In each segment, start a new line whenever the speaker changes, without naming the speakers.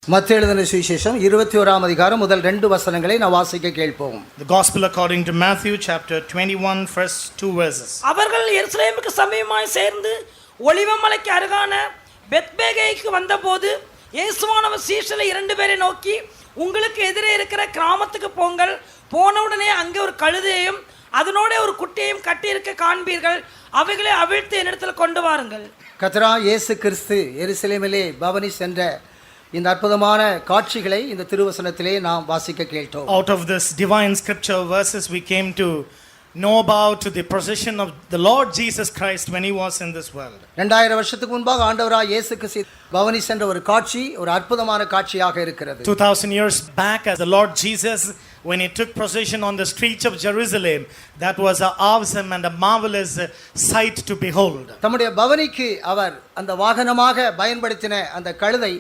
மத்தேயு எழுதின சுவிசேஷம் 21ஆம் அதிகாரம் முதல் 2 வசனங்களை நான் வாசிக்க கேட்போம்.
The Gospel according to Matthew chapter 21 first 2 verses.
அவர்கள் எருசலேமுக்கு சமீபமாய் சேர்ந்து ஒலிவமலைக்கு அருகான பெத்பேகேக்கு வந்தபோது இயேசுவானவர் சீஷரை 2 பேரை நோக்கி, உங்களுக்கு எதிரே இருக்கிற கிராமத்துக்கு போங்கள். போனவுடனே அங்கே ஒரு கழுதையையும் அதனோட ஒரு குட்டியையும் கட்டியிருக்க காண்பீர்கள். அவைகளை அவிழ்த்து என்னிடத்தில் கொண்டு வாருங்கள்.
கர்த்தராகிய இயேசு கிறிஸ்து எருசலேமிலே பவனி சென்ற இந்த அற்புதமான காட்சிகளை இந்த திருவசனத்திலே நாம் வாசிக்க கேட்டோம்.
Out of this divine scripture verses we came to know about the procession of the Lord Jesus Christ when he was in this world.
2000 வருஷத்துக்கு முன்பாக ஆண்டவராகிய இயேசு கிறிஸ்து பவனி சென்ற ஒரு காட்சி ஒரு அற்புதமான காட்சியாக இருக்கிறது.
2000 years back as the Lord Jesus when he took procession on the streets of Jerusalem, that was an awesome and a marvelous sight to behold.
தம்முடைய பவனிக்கு அவர் அந்த வாகனமாக பயன்படுத்தின அந்த கழுதை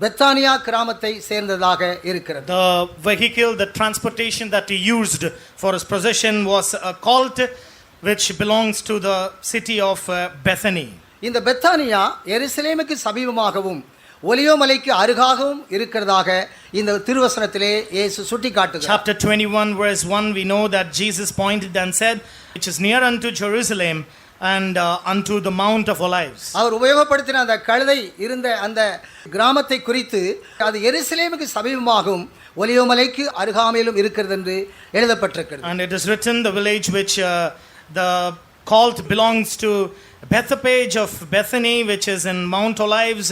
பெத்தானியா கிராமத்தை சேர்ந்ததாக இருக்கிறது.
The vehicle, the transportation that he used for his procession was a colt which belongs to the city of Bethany.
இந்த பெத்தானியா எருசலேமுக்கு சமீபமாகவும் ஒலிவமலைக்கு அருகாகவும் இருக்கிறதாக இந்த திருவசனத்திலே இயேசு சுட்டிக்காட்டுகிறார்.
Chapter 21 verse 1 we know that Jesus pointed and said, which is near unto Jerusalem and unto the Mount of Olives.
அவர் உபயோகப்படுத்தின அந்த கழுதை இருந்த அந்த கிராமத்தை குறித்து அது எருசலேமுக்கு சமீபமாகவும் ஒலிவமலைக்கு அருகாமையிலும் இருக்கிறது என்று எழுதப்பட்டிருக்கிறது.
And it is written the village which the colt belongs to Bethphage of Bethany, which is in Mount Olives,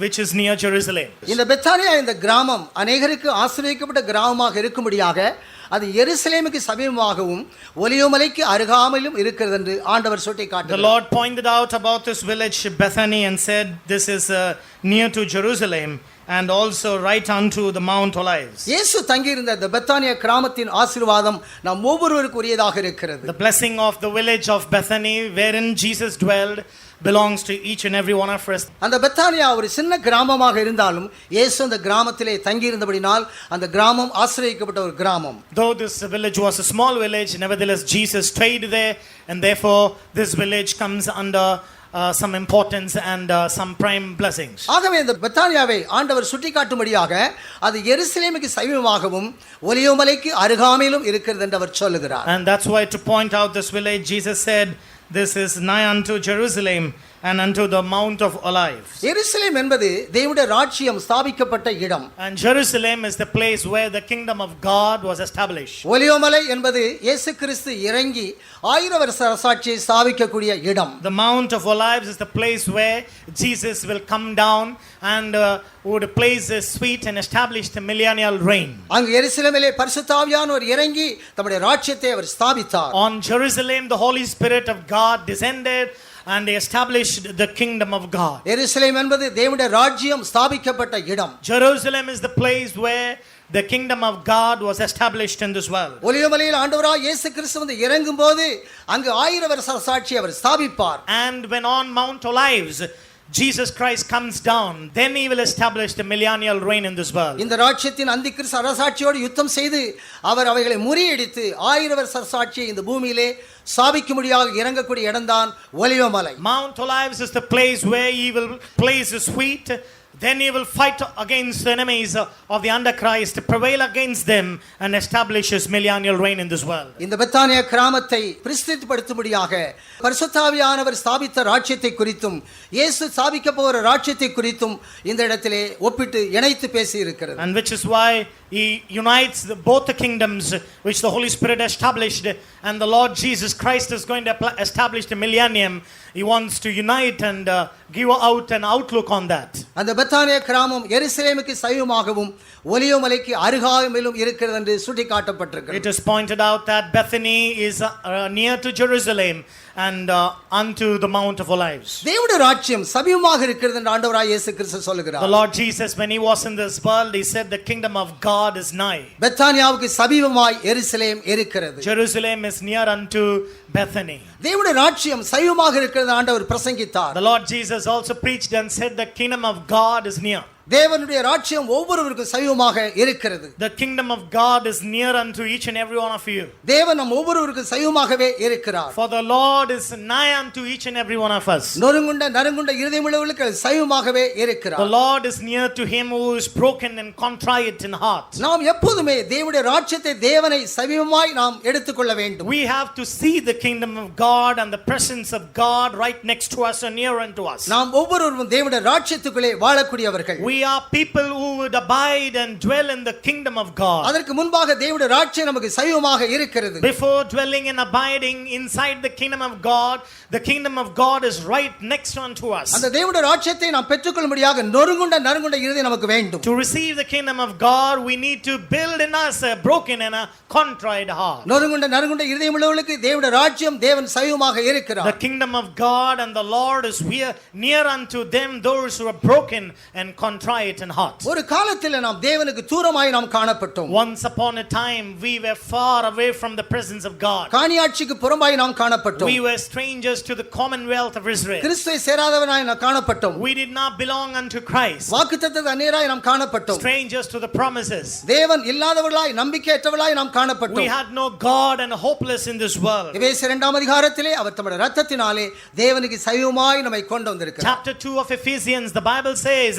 which is near Jerusalem.
இந்த பெத்தானியா இந்த கிராமம் அநேகருக்கு ஆசீர்வதிக்கப்பட்ட கிராமமாக இருக்கும்படியாக அது எருசலேமுக்கு சமீபமாகவும் ஒலிவமலைக்கு அருகாமையிலும் இருக்கிறது என்று ஆண்டவர் சுட்டிக்காட்டினார்.
The Lord pointed out about this village Bethany and said this is near to Jerusalem and also right unto the Mount Olives.
இயேசு தங்கியிருந்த இந்த பெத்தானியா கிராமத்தின் ஆசீர்வாதம் நாம் ஒவ்வொருவருக்கும் உரியதாக இருக்கிறது.
The blessing of the village of Bethany wherein Jesus dwelled belongs to each and every one of us.
அந்த பெத்தானியா ஒரு சின்ன கிராமமாக இருந்தாலும் இயேசு அந்த கிராமத்திலே தங்கி இருந்தபடியால் அந்த கிராமம் ஆசீர்வதிக்கப்பட்ட ஒரு கிராமம்.
Though this village was a small village, nevertheless Jesus stayed there and therefore this village comes under some importance and some prime blessings.
ஆகவே இந்த பெத்தானியாவை ஆண்டவர் சுட்டிக்காட்டும்படியாக அது எருசலேமுக்கு சமீபமாகவும் ஒலிவமலைக்கு அருகாமையிலும் இருக்கிறது என்று அவர் சொல்லுகிறார்.
And that's why to point out this village Jesus said this is nigh unto Jerusalem and unto the Mount of Olives.
எருசலேம் என்பது தேவனுடைய ராஜ்யம் ஸ்தாபிக்கப்பட்ட இடம்.
And Jerusalem is the place where the kingdom of God was established.
ஒலிவமலை என்பது இயேசு கிறிஸ்து இறங்கி 1000 வருஷ அரசாட்சியை ஸ்தாபிக்கக்கூடிய இடம்.
The Mount of Olives is the place where Jesus will come down and would place his feet and establish the millennial reign.
அங்கு எருசலேமிலே பரிசுத்த ஆவியானவர் இறங்கி தம்முடைய ராஜ்யத்தை அவர் ஸ்தாபித்தார்.
On Jerusalem the Holy Spirit of God descended and they established the kingdom of God.
எருசலேம் என்பது தேவனுடைய ராஜ்யம் ஸ்தாபிக்கப்பட்ட இடம்.
Jerusalem is the place where the kingdom of God was established in this world.
ஒலிவமலையில் ஆண்டவராகிய இயேசு கிறிஸ்து வந்து இறங்கும்போது அங்கு 1000 வருஷ அரசாட்சியை அவர் ஸ்தாபிப்பார்.
And when on Mount Olives Jesus Christ comes down, then he will establish the millennial reign in this world.
இந்த ராஜ்யத்தின் அந்திகிறிஸ்து அரசாட்சியோடு யுத்தம் செய்து அவர் அவைகளை முறியடித்து 1000 வருஷ அரசாட்சியை இந்த பூமியிலே ஸ்தாபிக்கும்படியாக இறங்கக்கூடிய இடம்தான் ஒலிவமலை.
Mount Olives is the place where he will place his feet. Then he will fight against the enemies of the Antichrist, prevail against them and establish his millennial reign in this world.
இந்த பெத்தானியா கிராமத்தை பிரசித்தப்படுத்தும்படியாக பரிசுத்த ஆவியானவர் ஸ்தாபித்த ராஜ்யத்தை குறித்தும் இயேசு ஸ்தாபிக்க போகிற ராஜ்யத்தை குறித்தும் இந்த இடத்திலே ஒப்பிட்டு இணைத்து பேசி இருக்கிறது.
And which is why he unites both the kingdoms which the Holy Spirit established and the Lord Jesus Christ is going to establish the millennium. He wants to unite and give out an outlook on that.
அந்த பெத்தானியா கிராமம் எருசலேமுக்கு சமீபமாகவும் ஒலிவமலைக்கு அருகாமையிலும் இருக்கிறது என்று சுட்டிக்காட்டப்பட்டிருக்கிறது.
It is pointed out that Bethany is near to Jerusalem and unto the Mount of Olives.
தேவனுடைய ராஜ்யம் சமீபமாக இருக்கிறது என்று ஆண்டவராகிய இயேசு கிறிஸ்து சொல்லுகிறார்.
The Lord Jesus when he was in this world he said the kingdom of God is nigh.
பெத்தானியாவுக்கு சமீபமாய் எருசலேம் இருக்கிறது.
Jerusalem is near unto Bethany.
தேவனுடைய ராஜ்யம் சமீபமாக இருக்கிறது ஆண்டவர் பிரசங்கித்தார்.
The Lord Jesus also preached and said the kingdom of God is near.
தேவனுடைய ராஜ்யம் ஒவ்வொருவருக்கும் சமீபமாக இருக்கிறது.
The kingdom of God is near unto each and every one of you.
தேவன் நம் ஒவ்வொருவருக்கும் சமீபமாகவே இருக்கிறார்.
For the Lord is nigh unto each and every one of us.
நொறுங்குண்ட நறுங்குண்ட இருதயமுள்ளவர்களுக்கு சமீபமாகவே
The
இருக்கிறார்.
Lord is near to him who is broken and contrite in heart.
நாம் எப்போதுமே தேவனுடைய ராஜ்யத்தை தேவனை சமீபமாய் நாம் எடுத்துக்கொள்ள வேண்டும்.
We have to see the kingdom of God and the presence of God right next to us and near unto us.
நாம் ஒவ்வொருவரும் தேவனுடைய ராஜ்யத்துக்குள்ளே வாழக்கூடியவர்கள்.
We are people who would abide and dwell in the kingdom of God.
அதற்கு முன்பாக தேவனுடைய ராஜ்யம் நமக்கு சமீபமாக இருக்கிறது.
Before dwelling and abiding inside the kingdom of God, the kingdom of God is right next unto us.
அந்த தேவனுடைய ராஜ்யத்தை நாம் பெற்றுக்கொள்ளும்படியாக நொறுங்குண்ட நறுங்குண்ட இருதயம் நமக்கு வேண்டும்.
To receive the kingdom of God, we need to build in us a broken and a contrite heart.
நொறுங்குண்ட நறுங்குண்ட இருதயம் உள்ளவர்களுக்கு தேவனுடைய ராஜ்யம் தேவன் சமீபமாக இருக்கிறார்.
The kingdom of God and the Lord is near unto them those who are broken and contrite in heart.
ஒரு காலத்தில் நாம் தேவனுக்கு தூரமாய் நாம் காணப்பட்டோம்.
Once upon a time we were far away from the presence of God.
காணியாட்சிக்கு புறம்பாய் நாம் காணப்பட்டோம்.
We were strangers to the commonwealth of Israel.
கிறிஸ்துவை சேராதவனாய் நாம் காணப்பட்டோம்.
We did not belong unto Christ.
வாக்குத்தத்தத்துக்கு அந்நியராய் நாம் காணப்பட்டோம்.
Strangers to the promises.
தேவன் இல்லாதவர்களாய் நம்பிக்கையற்றவர்களாய் நாம் காணப்பட்டோம்.
We had no God and hopeless in this world.
எபேசியர் 2ஆம் அதிகாரத்திலே அவர் தம்முடைய இரத்தத்தினாலே தேவனுக்கு சமீபமாய் நம்மை கொண்டு வந்திருக்கிறார்.
Chapter 2 of Ephesians, the Bible says,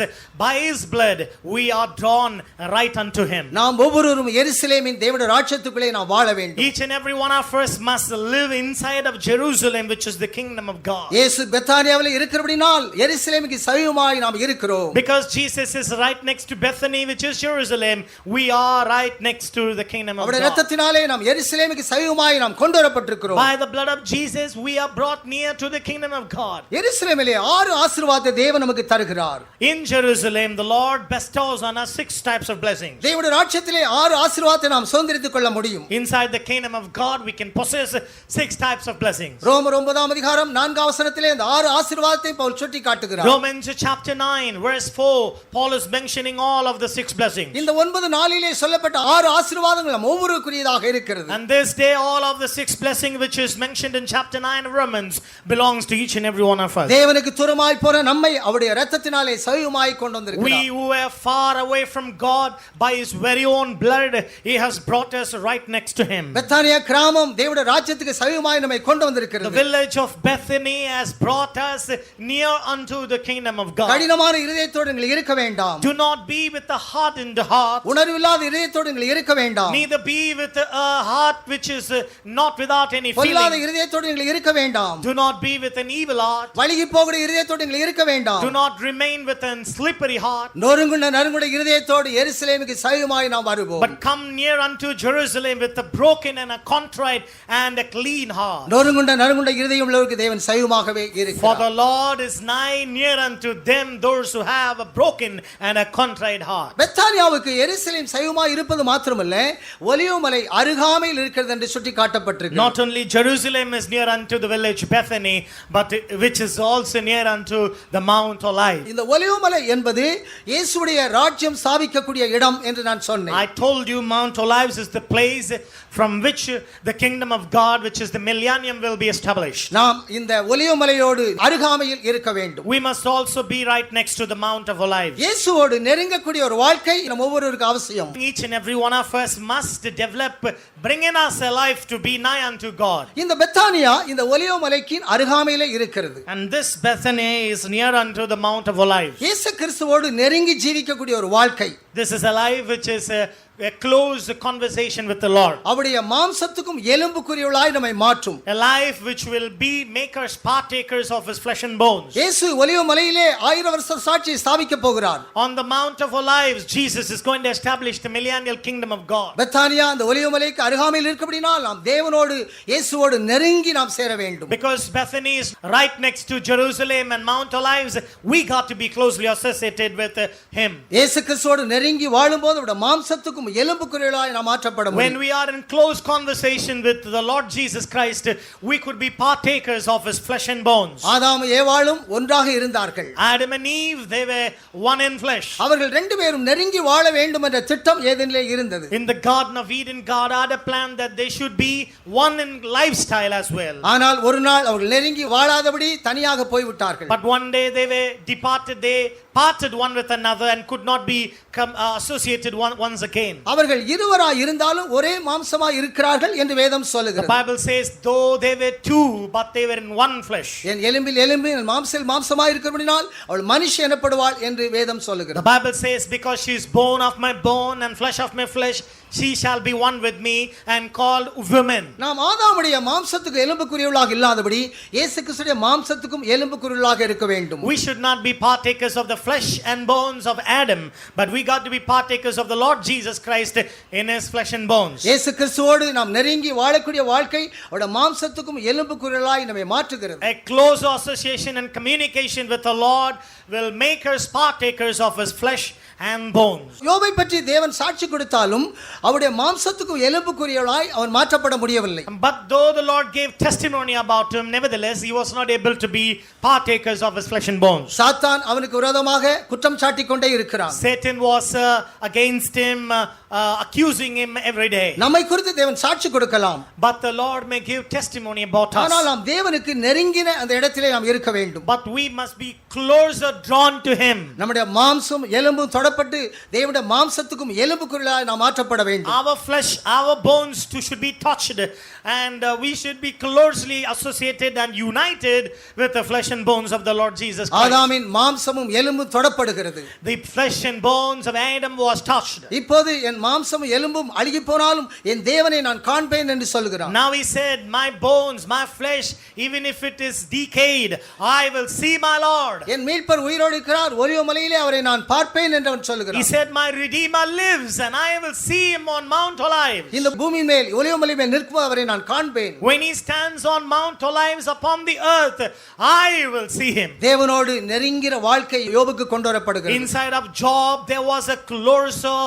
by his blood we are drawn right unto him.
நாம் ஒவ்வொருவரும் எருசலேமின் தேவனுடைய ராஜ்யத்துக்குள்ளே நாம் வாழ வேண்டும்.
Each and every one of us must live inside of Jerusalem, which is the kingdom of God.
இயேசு பெத்தானியாவிலே இருக்கிறபடியால் எருசலேமுக்கு சமீபமாய் நாம் இருக்கிறோம்.
Because Jesus is right next to Bethany, which is Jerusalem, we are right next to the kingdom of
அவருடைய
God.
இரத்தத்தினாலே நாம் எருசலேமுக்கு சமீபமாய் நாம் கொண்டு வரப்பட்டிருக்கிறோம்.
By the blood of Jesus we are brought near to the kingdom of God.
எருசலேமிலே 6 ஆசீர்வாதத்தை தேவன் நமக்கு தருகிறார்.
In Jerusalem the Lord bestows on us 6 types of blessings.
தேவனுடைய ராஜ்யத்திலே 6 ஆசீர்வாதத்தை நாம் சுதந்தரித்துக் கொள்ள முடியும்.
Inside the kingdom of God we can possess 6 types of blessings.
ரோமர் 9ஆம் அதிகாரம் 4ஆம் வசனத்திலே இந்த 6 ஆசீர்வாதத்தை பவுல் சுட்டி காட்டுகிறார்.
Romans chapter 9 verse 4, Paul is mentioning all of the 6 blessings.
இந்த 9 நாளிலே சொல்லப்பட்ட 6 ஆசீர்வாதங்கள் நம் ஒவ்வொருவருக்குரியதாக இருக்கிறது.
And this day all of the 6 blessings which is mentioned in chapter 9 of Romans belongs to each and every one of us.
தேவனுக்கு தூரமாய் போன நம்மை அவருடைய இரத்தத்தினாலே சமீபமாய் கொண்டு வந்திருக்கிறார்.
We who are far away from God, by his very own blood he has brought us right next to him.
Bethany கிராமம் தேவனுடைய ராஜ்யத்துக்கு சமீபமாய் நம்மை கொண்டு
The
வந்திருக்கிறது.
village of Bethany has brought us near unto the kingdom of God.
கடினமான இதயத்தோடு நீங்கள் இருக்க வேண்டாம்.
Do not be with the heart in the heart,
உணர்வில்லாத இதயத்தோடு நீங்கள் இருக்க வேண்டாம்.
neither be with a heart which is not without any
பொல்லாத
feeling.
இதயத்தோடு நீங்கள் இருக்க வேண்டாம்.
Do not be with an evil heart.
வழுகி போகிற இதயத்தோடு நீங்கள் இருக்க வேண்டாம்.
Do not remain with a slippery heart.
நொறுங்குண்ட நறுங்குண்ட இதயத்தோடு எருசலேமுக்கு சமீபமாய் நாம் வருவோம்.
But come near unto Jerusalem with a broken and a contrite and a clean heart.
நொறுங்குண்ட நறுங்குண்ட இதயம் உள்ளவருக்கு தேவன் சமீபமாகவே
For
இருக்கிறார்.
the Lord is nigh near unto them those who have a broken and a contrite heart.
பெத்தானியாவுக்கு எருசலேம் சமீபமாய் இருப்பது மாத்திரமல்ல, ஒலிவமலை அருகாமையில் இருக்கிறது என்று சுட்டி காட்டப்பட்டிருக்கு.
Not only Jerusalem is near unto the village Bethany, but which is also near unto the Mount Olive.
இந்த ஒலிவமலை என்பது இயேசுவுடைய ராஜ்யம் ஸ்தாபிக்கக்கூடிய இடம் என்று நான் சொன்னேன்.
I told you Mount Olives is the place from which the kingdom of God, which is the millennium, will be established.
நாம் இந்த ஒலிவமலையோடு அருகாமையில் இருக்க வேண்டும்.
We must also be right next to the Mount of Olives.
இயேசுவோடு நெருங்கக்கூடிய ஒரு வாழ்க்கை நம் ஒவ்வொருவருக்கும் அவசியம்.
Each and every one of us must develop, bring in us a life to be nigh unto God.
இந்த பெத்தானியா இந்த ஒலிவமலைக்கு அருகாமையிலே இருக்கிறது.
And this Bethany is near unto the Mount of Olives.
இயேசு கிறிஸ்துவோடு நெருங்கி ஜீவிக்கக்கூடிய ஒரு வாழ்க்கை.
This is a life which is a close conversation with the Lord.
அவருடைய மாம்சத்துக்கும் எலும்புக்குரியவளாய் நம்மை மாற்றும்.
A life which will make us partakers of his flesh and bones.
இயேசு ஒலிவமலையிலே 1000 வருஷ சாட்சியை ஸ்தாபிக்க போகிறார்.
On the Mount of Olives, Jesus is going to establish the millennial kingdom of God.
Bethany அந்த ஒலிவமலைக்கு அருகாமையில் இருக்கபடினால் நாம் தேவனோடு இயேசுவோடு நெருங்கி நாம் சேர வேண்டும்.
Because Bethany is right next to Jerusalem and Mount Olives, we got to be closely associated with him.
இயேசு கிறிஸ்துவோடு நெருங்கி வாழும்போது அவருடைய மாம்சத்துக்கும் மாம்சத்துக்கும் எலும்புக்குரியலாய் நாம் மாற்றப்பட
When
முடியும்.
we are in close conversation with the Lord Jesus Christ, we could be partakers of his flesh and bones.
ஆதாம் ஏவாளும் ஒன்றாக இருந்தார்கள்.
Adam and Eve, they were one in flesh.
அவர்கள் ரெண்டு பேரும் நெருங்கி வாழ வேண்டும் என்ற திட்டம் ஏதேனிலே இருந்தது.
In the Garden of Eden, God had a plan that they should be one in lifestyle as well.
ஆனால் ஒரு நாள் அவர்கள் நெருங்கி வாழாதபடி தனியாக போய்விட்டார்கள்.
But one day they were departed, they parted one with another and could not be associated once again.
அவர்கள் இருவராய் இருந்தாலும் ஒரே மாம்சமாய் இருக்கிறார்கள் என்று வேதம்
The
சொல்லுகிறது.
Bible says, though they were two, but they were in one flesh.
என் எலும்பில் எலும்பு என் மாம்சத்தில் மாம்சமாய் இருக்கிறபடினால் அவள் மனுஷி எனப்படுவாள் என்று வேதம்
The
சொல்லுகிறது.
Bible says, because she is bone of my bone and flesh of my flesh, she shall be one with me and called women.
நாம் ஆதாமுடைய மாம்சத்துக்கு எலும்புக்குரியவளாக இல்லாதபடி இயேசு கிறிஸ்துவின் மாம்சத்துக்கும் எலும்புக்குரியவளாக இருக்க வேண்டும்.
We should not be partakers of the flesh and bones of Adam, but we got to be partakers of the Lord Jesus Christ in his flesh and bones.
இயேசு கிறிஸ்துவோடு நாம் நெருங்கி வாழக்கூடிய வாழ்க்கை அவருடைய மாம்சத்துக்கும் எலும்புக்குரியவளாய் நம்மை மாற்றுகிறது.
A close association and communication with the Lord will make us partakers of his flesh and bones.
யோபை பற்றி தேவன் சாட்சி கொடுத்தாலும் அவருடைய மாம்சத்துக்கும் எலும்புக்குரியவளாய் அவன் மாற்றப்பட முடியவில்லை.
But though the Lord gave testimony about him, nevertheless he was not able to be partakers of his flesh and bones.
சாத்தான் அவனுக்கு விரோதமாக குற்றம் சாட்டிக் கொண்டே இருக்கிறான்.
Satan was against him, accusing him every day.
நம்மை குறித்து தேவன் சாட்சி கொடுக்கலாம்.
But the Lord may give testimony about us.
ஆனால் நாம் தேவனுக்கு நெருங்கின அந்த இடத்திலே நாம் இருக்க வேண்டும்.
But we must be closer drawn to him.
நம்முடைய மாம்சம் எலும்பும் தொடப்பட்டு தேவனுடைய மாம்சத்துக்கும் எலும்புக்குரியவளாய் நாம் மாற்றப்பட வேண்டும்.
Our flesh, our bones too should be touched, and we should be closely associated and united with the flesh and bones of the Lord Jesus Christ.
ஆதாமின் மாம்சமும் எலும்பும் தொடப்படுகிறது.
The flesh and bones of Adam was touched.
இப்போது என் மாம்சமும் எலும்பும் அழுகி போனாலும் என் தேவனை நான் காண்பேன் என்று சொல்கிறான்.
Now he said, my bones, my flesh, even if it is decayed, I will see my Lord.
என் மீட்பர் உயிரோடு இருக்கிறார், ஒலிவ மலையிலே அவரை நான் பார்ப்பேன் என்று அவன்
He
சொல்கிறான்.
said, my Redeemer lives and I will see him on Mount Olives.
இந்த பூமி மேல் ஒலிவ மலை மேல் நிற்கும் அவரை நான் காண்பேன்.
When he stands on Mount Olives upon the earth, I will see him.
தேவனோடு நெருங்கிற வாழ்க்கை யோபுக்கு கொண்டு வரப்படுகிறது.
Inside of Job, there was a closer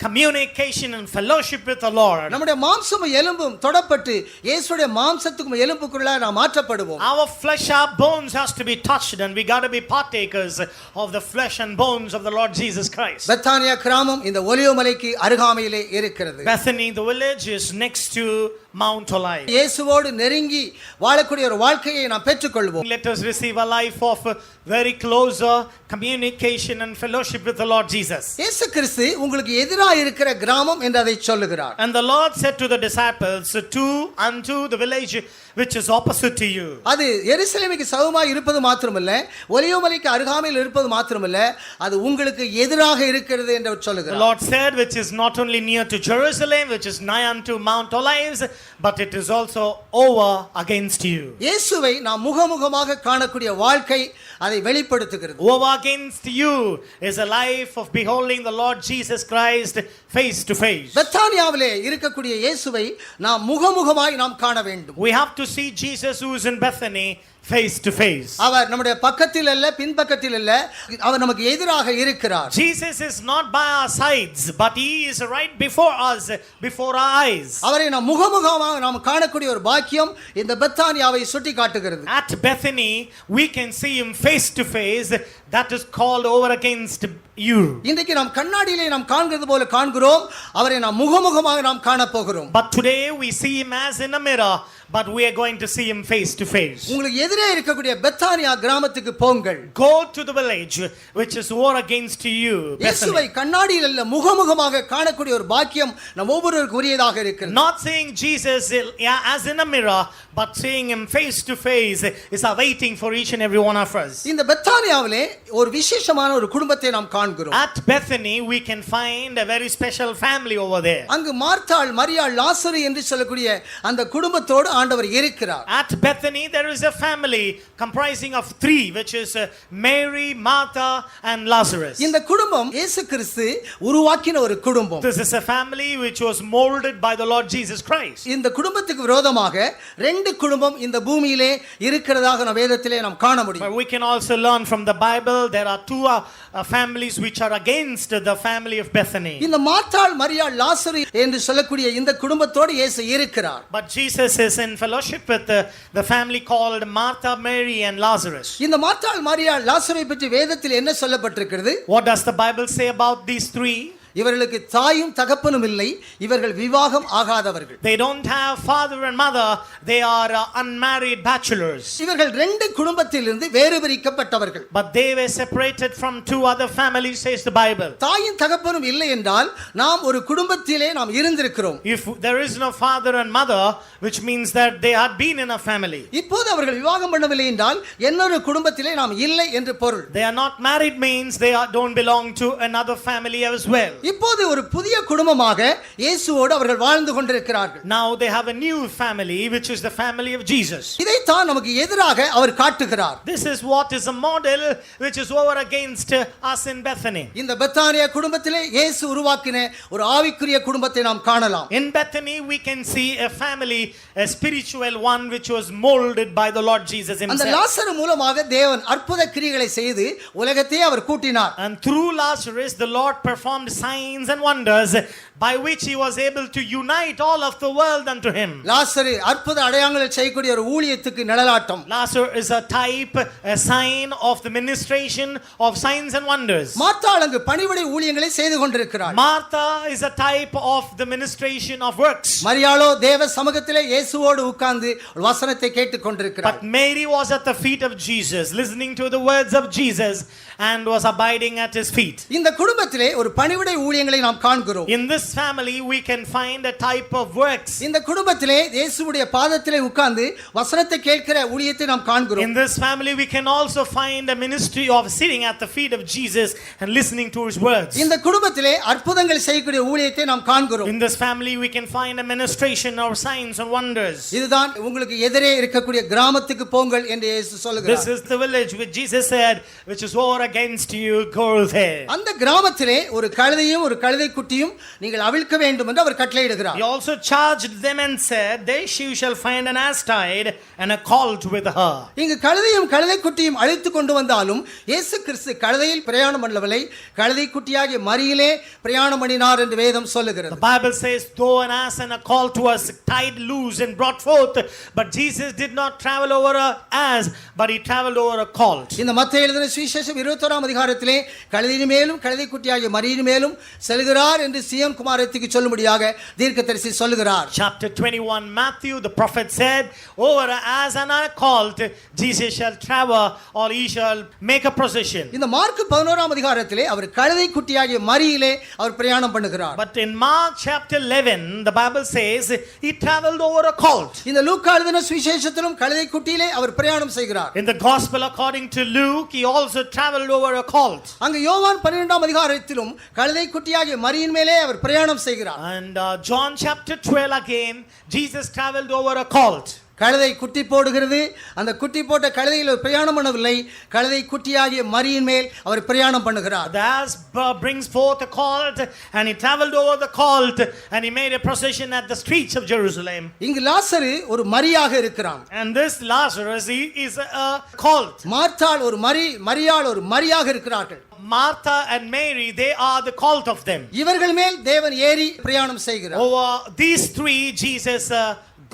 communication and fellowship with the Lord.
நம்முடைய மாம்சமும் எலும்பும் தொடப்பட்டு இயேசுடைய மாம்சத்துக்கும் எலும்புக்குள்ளாய் நாம் மாற்றப்படுவோம்.
Our flesh, our bones has to be touched, and we got to be partakers of the flesh and bones of the Lord Jesus Christ.
Bethany கிராமம் இந்த ஒலிவ மலைக்கு அருகாமையிலே இருக்கிறது.
Bethany, the village, is next to Mount Olive.
இயேசுவோடு நெருங்கி வாழக்கூடிய ஒரு வாழ்க்கையை நாம் பெற்றுக்கொள்வோம்.
Let us receive a life of very closer communication and fellowship with the Lord Jesus.
இயேசு கிறிஸ்து உங்களுக்கு எதிராக இருக்கிற கிராமம் என்று அதை சொல்லுகிறார்.
And the Lord said to the disciples, to unto the village which is opposite to you.
அது எருசலேமுக்கு சமமாய் இருப்பது மாத்திரமல்ல, ஒலிவ மலைக்கு அருகாமையில் இருப்பது மாத்திரமல்ல, அது உங்களுக்கு எதிராக இருக்கிறது என்று
The
சொல்லுகிறார்.
Lord said, which is not only near to Jerusalem, which is nigh unto Mount Olives, but it is also over against you.
இயேசுவை நாம் முகமுகமாக காணக்கூடிய வாழ்க்கை அதை வெளிப்படுத்துகிறது.
Over against you is a life of beholding the Lord Jesus Christ face to face.
பெத்தானியாவிலே இருக்கக்கூடிய இயேசுவை நாம் முகமுகமாய் நாம் காண வேண்டும்.
We have to see Jesus who is in Bethany face to face.
அவர் நம்முடைய பக்கத்தில் அல்ல, பின்பக்கத்தில் அல்ல, அவர் நமக்கு எதிராக இருக்கிறார்.
Jesus is not by our sides, but he is right before us, before our eyes.
அவரை நாம் முகமுகமாக நாம் காணக்கூடிய ஒரு பாக்கியம் இந்த பெத்தானியாவை சுட்டி காட்டுகிறது.
At Bethany we can see him face to face. That is called over against you.
இன்றைக்கு நாம் கண்ணாடியிலே நாம் காண்கிறது போல காண்கிறோம், அவரை நாம் முகமுகமாக நாம் காண போகிறோம்.
But today we see him as in a mirror, but we are going to see him face to face.
உங்களுக்கு எதிரே இருக்கக்கூடிய பெத்தானியா கிராமத்துக்கு போங்கள்.
Go to the village which is war against you.
இயேசுவை கண்ணாடியில் அல்ல, முகமுகமாக காணக்கூடிய ஒரு பாக்கியம் நம் ஒவ்வொருவருக்கும் உரியதாக இருக்கிறது.
Not seeing Jesus as in a mirror, but seeing him face to face is awaiting for each and every one of us.
இந்த பெத்தானியாவிலே ஒரு விசேஷமான ஒரு குடும்பத்தை நாம் காண்கிறோம்.
At Bethany we can find a very special family over there.
அங்கு மார்த்தாள், மரியாள், லாசரு என்று சொல்லக்கூடிய அந்த குடும்பத்தோடு ஆண்டவர் இருக்கிறார்.
At Bethany there is a family comprising of three, which is Mary, Martha and Lazarus.
இந்த குடும்பம் இயேசு கிறிஸ்து உருவாக்கின ஒரு குடும்பம்.
This is a family which was molded by the Lord Jesus Christ.
இந்த குடும்பத்துக்கு விரோதமாக ரெண்டு குடும்பம் இந்த பூமியிலே இருக்கிறதாக நம் வேதத்திலே நாம் காண முடியும்.
But we can also learn from the Bible there are two families which are against the family of Bethany.
இந்த மார்த்தாள் மரியாள் லாசரு என்று சொல்லக்கூடிய இந்த குடும்பத்தோடு இயேசு இருக்கிறார்.
But Jesus is in fellowship with the family called Martha, Mary and Lazarus.
இந்த மார்த்தாள் மரியாள் லாசரை பற்றி வேதத்தில் என்ன சொல்லப்பட்டிருக்கிறது?
What does the Bible say about these three?
இவர்களுக்கு தாயும் தகப்பனும் இல்லை, இவர்கள் விவாகம் ஆகாதவர்கள்.
They don't have father and mother, they are unmarried bachelors.
இவர்கள் ரெண்டு குடும்பத்திலிருந்து வேறுபிரிக்கப்பட்டவர்கள்.
But they were separated from two other families, says the Bible.
தாயும் தகப்பனும் இல்லை என்றால் நாம் ஒரு குடும்பத்திலே நாம் இருந்திருக்கிறோம்.
If there is no father and mother, which means that they had been in a family.
இப்போது அவர்கள் விவாகம் பண்ணவில்லை என்றால் இன்னொரு குடும்பத்திலே நாம் இல்லை என்று பொருள்.
They are not married means they don't belong to another family as well.
இப்போது ஒரு புதிய குடும்பமாக இயேசுவோடு அவர்கள் வாழ்ந்து கொண்டிருக்கிறார்கள்.
Now they have a new family, which is the family of Jesus.
இதைத்தான் நமக்கு எதிராக அவர் காட்டுகிறார்.
This is what is a model which is over against us in Bethany.
இந்த பெத்தானியா குடும்பத்திலே இயேசு உருவாக்கின ஒரு ஆவிக்குரிய குடும்பத்தை நாம் காணலாம்.
In Bethany we can see a family, a spiritual one which was molded by the Lord Jesus
அந்த
himself.
லாசரு மூலமாக தேவன் அற்புத கிரியைகளை செய்து உலகத்தையே அவர் கூட்டினார்.
And through Lazarus the Lord performed signs and wonders by which he was able to unite all of the world unto him.
லாசரு அற்புத அடையாளங்களை செய்யக்கூடிய ஒரு ஊழியத்துக்கு நிழலாட்டம்.
Lazarus is a type, a sign of the ministration of signs and wonders.
மார்த்தாள் அங்கு பணிவிடை ஊழியங்களை செய்து கொண்டிருக்கிறார்.
Martha is a type of the ministration of works.
மரியாளோ தேவ சமூகத்திலே இயேசுவோடு உட்கார்ந்து வசனத்தை கேட்டுக் கொண்டிருக்கிறார்.
But Mary was at the feet of Jesus, listening to the words of Jesus and was abiding at his feet.
இந்த குடும்பத்திலே ஒரு பணிவிடை ஊழியங்களை நாம் காண்கிறோம்.
In this family we can find a type of works.
இந்த குடும்பத்திலே இயேசுவுடைய பாதத்திலே உட்கார்ந்து வசனத்தை கேட்கிற ஊழியத்தை நாம் காண்கிறோம்.
In this family we can also find a ministry of sitting at the feet of Jesus and listening to his words.
இந்த குடும்பத்திலே அற்புதங்கள் செய்யக்கூடிய ஊழியத்தை நாம் காண்கிறோம்.
In this family we can find a ministration of signs and wonders.
இதுதான் உங்களுக்கு எதிரே இருக்கக்கூடிய கிராமத்துக்கு போங்கள் என்று இயேசு சொல்கிறார்.
This is the village which Jesus said, which is war against you, go there.
அந்த கிராமத்திலே ஒரு கழுதையும் ஒரு கழுதை குட்டியும் நீங்கள் அவிழ்க்க வேண்டும் என்று அவர் கட்டளையிடுகிறார்.
He also charged them and said, they you shall find an ass tied and a colt with her.
இங்கு கழுதையும் கழுதை குட்டியும் அழைத்து கொண்டு வந்தாலும் இயேசு கிறிஸ்து கழுதையில் பிரயாணம் பண்ணவில்லை, கழுதை குட்டியாகிய மரியிலே பிரயாணம் பண்ணினார் என்று வேதம் சொல்லுகிறது.
The Bible says, though an ass and a colt was tied loose and brought forth, but Jesus did not travel over a ass, but he traveled over a colt.
இந்த மத்தேயு எழுதின சுவிசேஷம் 21ஆம் அதிகாரத்திலே கழுதையின் மேலும் கழுதை குட்டியாகிய மரியின் மேலும் செல்கிறார் என்று சீயோன் குமாரத்திக்கு சொல்லும்படியாக தீர்க்கதரிசி சொல்லுகிறார்.
Chapter 21 Matthew, the prophet said, over an ass and a colt Jesus shall travel, or he shall make a procession.
இந்த மார்க் 11ஆம் அதிகாரத்திலே அவர் கழுதை குட்டியாகிய மரியிலே அவர் பிரயாணம் பண்ணுகிறார்.
But in Mark chapter 11 the Bible says he traveled over a colt.
இந்த லூக்கா எழுதின சுவிசேஷத்திலும் கழுதை குட்டியிலே அவர் பிரயாணம் செய்கிறார்.
In the gospel according to Luke he also traveled over a colt.
அங்க யோவான் 12ஆம் அதிகாரத்திலும் கழுதை குட்டியாகிய மரியின் மேலே அவர் பிரயாணம் செய்கிறார்.
And John chapter 12 again Jesus traveled over a colt.
கழுதை குட்டி போடுகிறது. அந்த குட்டி போட்ட கழுதையில் அவர் பிரயாணம் பண்ணவில்லை, கழுதை குட்டியாகிய மரியின் மேல் அவர் பிரயாணம் பண்ணுகிறார்.
The ass brings forth a colt and he traveled over the colt and he made a procession at the streets of Jerusalem.
இங்கு லாசரு ஒரு மரியாக இருக்கிறான்.
And this Lazarus he is a colt.
மார்த்தாள் ஒரு மரியாள் ஒரு மரியாக இருக்கிறார்கள்.
Martha and Mary, they are the colt of them.
இவர்கள் மேல் தேவன் ஏறி பிரயாணம் செய்கிறார்.
Over these three Jesus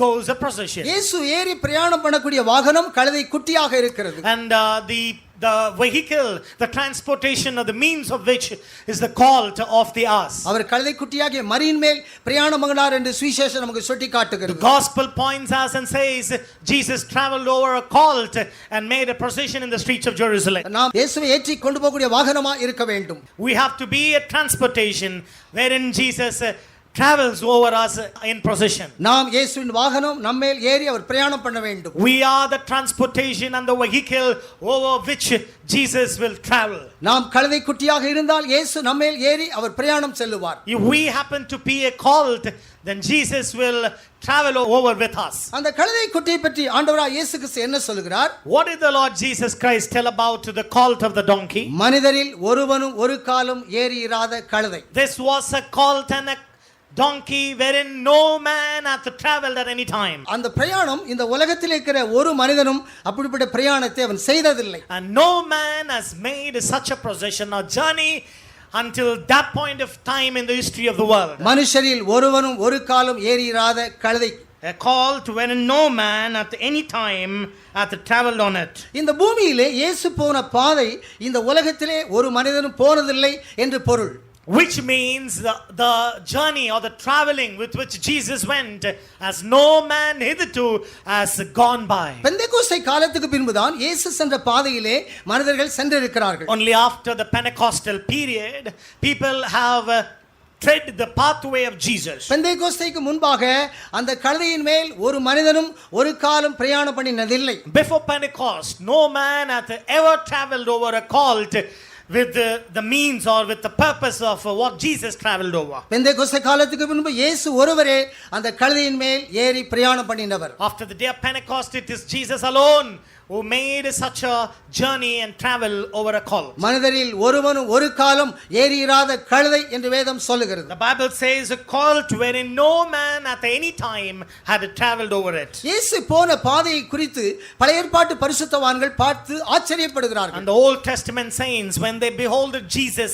goes a procession.
இயேசு ஏறி பிரயாணம் பண்ணக்கூடிய வாகனம் கழுதை குட்டியாக இருக்கிறது.
And the vehicle, the transportation or the means of which is the colt of the ass.
அவர் கழுதை குட்டியாகிய மரியின் மேல் பிரயாணம் பண்ணார் என்று சுவிசேஷம் நமக்கு சுட்டி
The
காட்டுகிறது.
gospel points us and says Jesus traveled over a colt and made a procession in the streets of Jerusalem.
நாம் இயேசுவை ஏற்றி கொண்டு போகக்கூடிய வாகனமா இருக்க வேண்டும்.
We have to be a transportation wherein Jesus travels over us in procession.
நாம் இயேசுவின் வாகனம் நம்மேல் ஏறி அவர் பிரயாணம் பண்ண வேண்டும்.
We are the transportation and the vehicle over which Jesus will travel.
நாம் கழுதை குட்டியாக இருந்தால் இயேசு நம்மேல் ஏறி அவர் பிரயாணம் செல்லுவார்.
If we happen to be a colt, then Jesus will travel over with us.
அந்த கழுதை குட்டியை பற்றி ஆண்டவராய் இயேசு கிறிஸ்து என்ன சொல்கிறார்?
What did the Lord Jesus Christ tell about the colt of the donkey?
மனிதரில் ஒருவனும் ஒரு காலும் ஏறி இராத கழுதை.
This was a colt and a donkey wherein no man hath traveled at any time.
அந்த பிரயாணம் இந்த உலகத்தில் இருக்கிற ஒரு மனிதனும் அப்படிப்பட்ட பிரயாணத்தை அவன் செய்ததில்லை.
And no man has made such a procession or journey until that point of time in the history of the world.
மனுஷரில் ஒருவனும் ஒரு காலும் ஏறி இராத கழுதை.
A colt wherein no man at any time hath traveled on it.
இந்த பூமியிலே இயேசு போன பாதை இந்த உலகத்திலே ஒரு மனிதனும் போனதில்லை என்று பொருள்.
Which means the journey or the traveling with which Jesus went as no man hitherto has gone by.
பெந்தெகோஸ்தே காலத்துக்கு பின்புதான் இயேசு சென்ற பாதையிலே மனிதர்கள் சென்றிருக்கிறார்கள்.
Only after the Pentecostal period people have tread the pathway of Jesus.
பெந்தெகோஸ்தேக்கு முன்பாக அந்த கழுதையின் மேல் ஒரு மனிதனும் ஒரு காலம் பிரயாணம் பண்ணினதில்லை.
Before Pentecost no man hath ever traveled over a colt with the means or with the purpose of what Jesus traveled over.
பெந்தெகோஸ்தே காலத்துக்கு முன்பு இயேசு ஒருவரே அந்த கழுதையின் மேல் ஏறி பிரயாணம் பண்ணினவர்.
After the day of Pentecost it is Jesus alone who made such a journey and travel over a colt.
மனிதரில் ஒருவனும் ஒரு காலம் ஏறி இராத கழுதை என்று வேதம் சொல்லுகிறது.
The Bible says a colt wherein no man at any time had traveled over it.
இயேசு போன பாதையை குறித்து பழைய ஏற்பாட்டு பரிசுத்தவான்கள் பார்த்து ஆச்சரியப்படுகிறார்கள்.
And the Old Testament saints when they beholded Jesus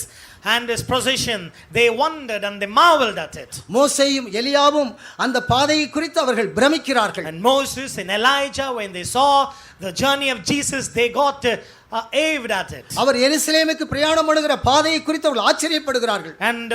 and his procession they wondered and they marveled at it.
மோசேயும் எலியாவும் அந்த பாதையை குறித்து அவர்கள் பிரமிக்கிறார்கள்.
And Moses and Elijah when they saw the journey of Jesus they got aved at it.
அவர் எருசலேமுக்கு பிரயாணம் பண்ணுகிற பாதையை குறித்து அவர்கள் ஆச்சரியப்படுகிறார்கள்.
And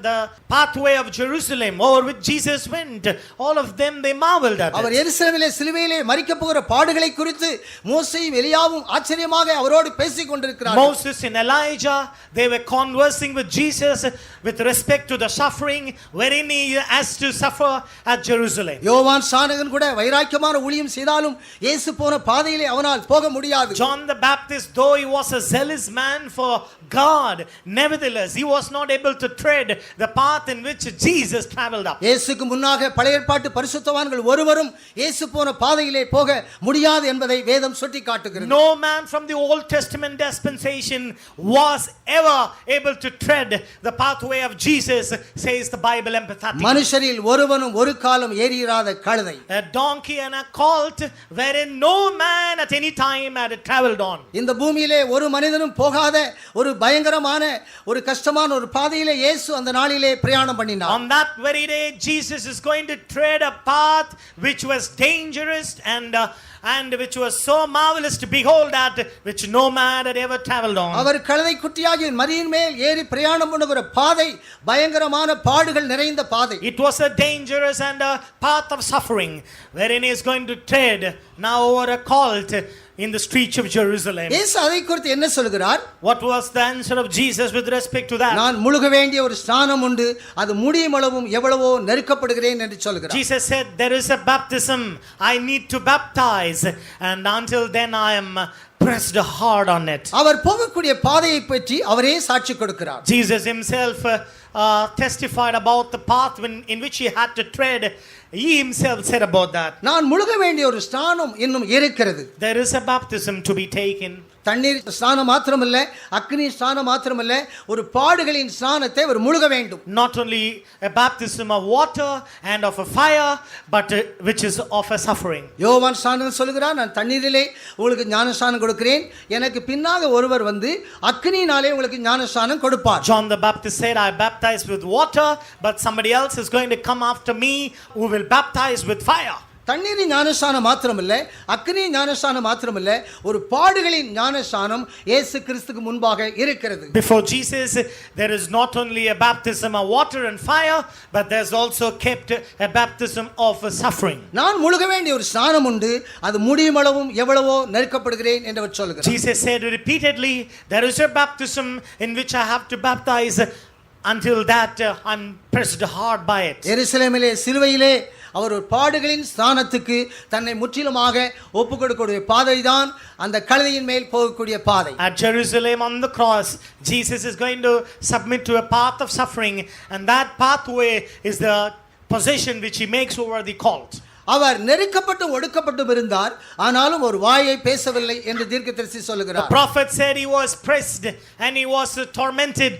the pathway of Jerusalem over which Jesus went, all of them they marveled at
our
it.
எருசலேமிலே சிலுவையிலே மரிக்கப் போகிற பாடுகளை குறித்து மோசேயும் எலியாவும் ஆச்சரியமாக அவரோடு பேசிக் கொண்டிருக்கிறார்கள்.
Moses and Elijah they were conversing with Jesus with respect to the suffering wherein he has to suffer at Jerusalem.
யோவான் ஸ்நானகன் கூட வைராக்கியமான ஊழியம் செய்தாலும் இயேசு போன பாதையிலே அவனால் போக முடியாது.
John the Baptist, though he was a zealous man for God, nevertheless he was not able to tread the path in which Jesus traveled up.
இயேசுக்கு முன்னாக பழைய ஏற்பாட்டு பரிசுத்தவான்கள் ஒருவரும் இயேசு போன பாதையிலே போக முடியாது என்பதை வேதம் சுட்டிக்காட்டுகிறது.
No man from the Old Testament dispensation was ever able to tread the pathway of Jesus, says the Bible emphatically.
மனுஷரில் ஒருவனும் ஒரு காலம் ஏறி இராத கழுதை.
A donkey and a colt wherein no man at any time had traveled on.
இந்த பூமியிலே ஒரு மனிதனும் போகாத ஒரு பயங்கரமான ஒரு கஷ்டமான ஒரு பாதையிலே இயேசு அந்த நாளிலே பிரயாணம் பண்ணினார்.
On that very day Jesus is going to tread a path which was dangerous and which was so marvelous to behold at, which no man had ever traveled on.
அவர் கழுதை குட்டியாகிய மரியின் மேல் ஏறி பிரயாணம் பண்ணுகிற பாதை பயங்கரமான பாடுகள் நிறைந்த பாதை.
It was a dangerous and a path of suffering wherein he is going to tread now over a colt in the streets of Jerusalem.
இயேசு அதை குறித்து என்ன சொல்கிறார்?
What was the answer of Jesus with respect to that?
நான் முழுக வேண்டிய ஒரு ஸ்நானம் உண்டு, அது முடியும் அளவும் எவ்வளவோ நெருக்கப்படுகிறேன் என்று சொல்கிறார்.
Jesus said there is a baptism I need to baptize and until then I am pressed hard on it.
அவர் போகக்கூடிய பாதையை பற்றி அவரே சாட்சி கொடுக்கிறார்.
Jesus himself testified about the path in which he had to tread. He himself said about that.
நான் முழுக வேண்டிய ஒரு ஸ்நானம் இன்னும் இருக்கிறது.
There is a baptism to be taken.
தண்ணீர் ஸ்நானம் மாத்திரமல்ல, அக்னி ஸ்நானம் மாத்திரமல்ல, ஒரு பாடுகளின் ஸ்நானத்தை அவர் முழுக வேண்டும்.
Not only a baptism of water and of a fire, but which is of a suffering.
யோவான் ஸ்நானகன் சொல்கிறார், நான் தண்ணீரிலே உங்களுக்கு ஞானஸ்நானம் கொடுக்கிறேன், எனக்கு பின்னாக ஒருவர் வந்து அக்னியினாலே உங்களுக்கு ஞானஸ்நானம் கொடுப்பார்.
John the Baptist said, I baptize with water, but somebody else is going to come after me who will baptize with fire.
தண்ணீரின் ஞானஸ்நானம் மாத்திரமல்ல, அக்னி ஞானஸ்நானம் மாத்திரமல்ல, ஒரு பாடுகளின் ஞானஸ்நானம் இயேசு கிறிஸ்துக்கு முன்பாக இருக்கிறது.
Before Jesus there is not only a baptism of water and fire, but there's also kept a baptism of suffering.
நான் முழுக வேண்டிய ஒரு ஸ்நானம் உண்டு, அது முடியும் அளவும் எவ்வளவோ நெருக்கப்படுகிறேன் என்று அவர் சொல்கிறார்.
Jesus said repeatedly, there is a baptism in which I have to baptize until that I'm pressed hard by it.
எருசலேமிலே சிலுவையிலே அவர் ஒரு பாடுகளின் ஸ்தானத்துக்கு தன்னை முற்றிலுமாக ஒப்புக்கொடுக்கக்கூடிய பாதை தான் அந்த கழுதையின் மேல் போகக்கூடிய பாதை.
At Jerusalem on the cross, Jesus is going to submit to a path of suffering, and that pathway is the possession which he makes over the colt.
அவர் நெருக்கப்பட்டும் ஒடுக்கப்பட்டும் இருந்தார், ஆனாலும் ஒரு வாயை பேசவில்லை என்று தீர்க்கதரிசி
The
சொல்லுகிறார்.
prophet said he was pressed and he was tormented.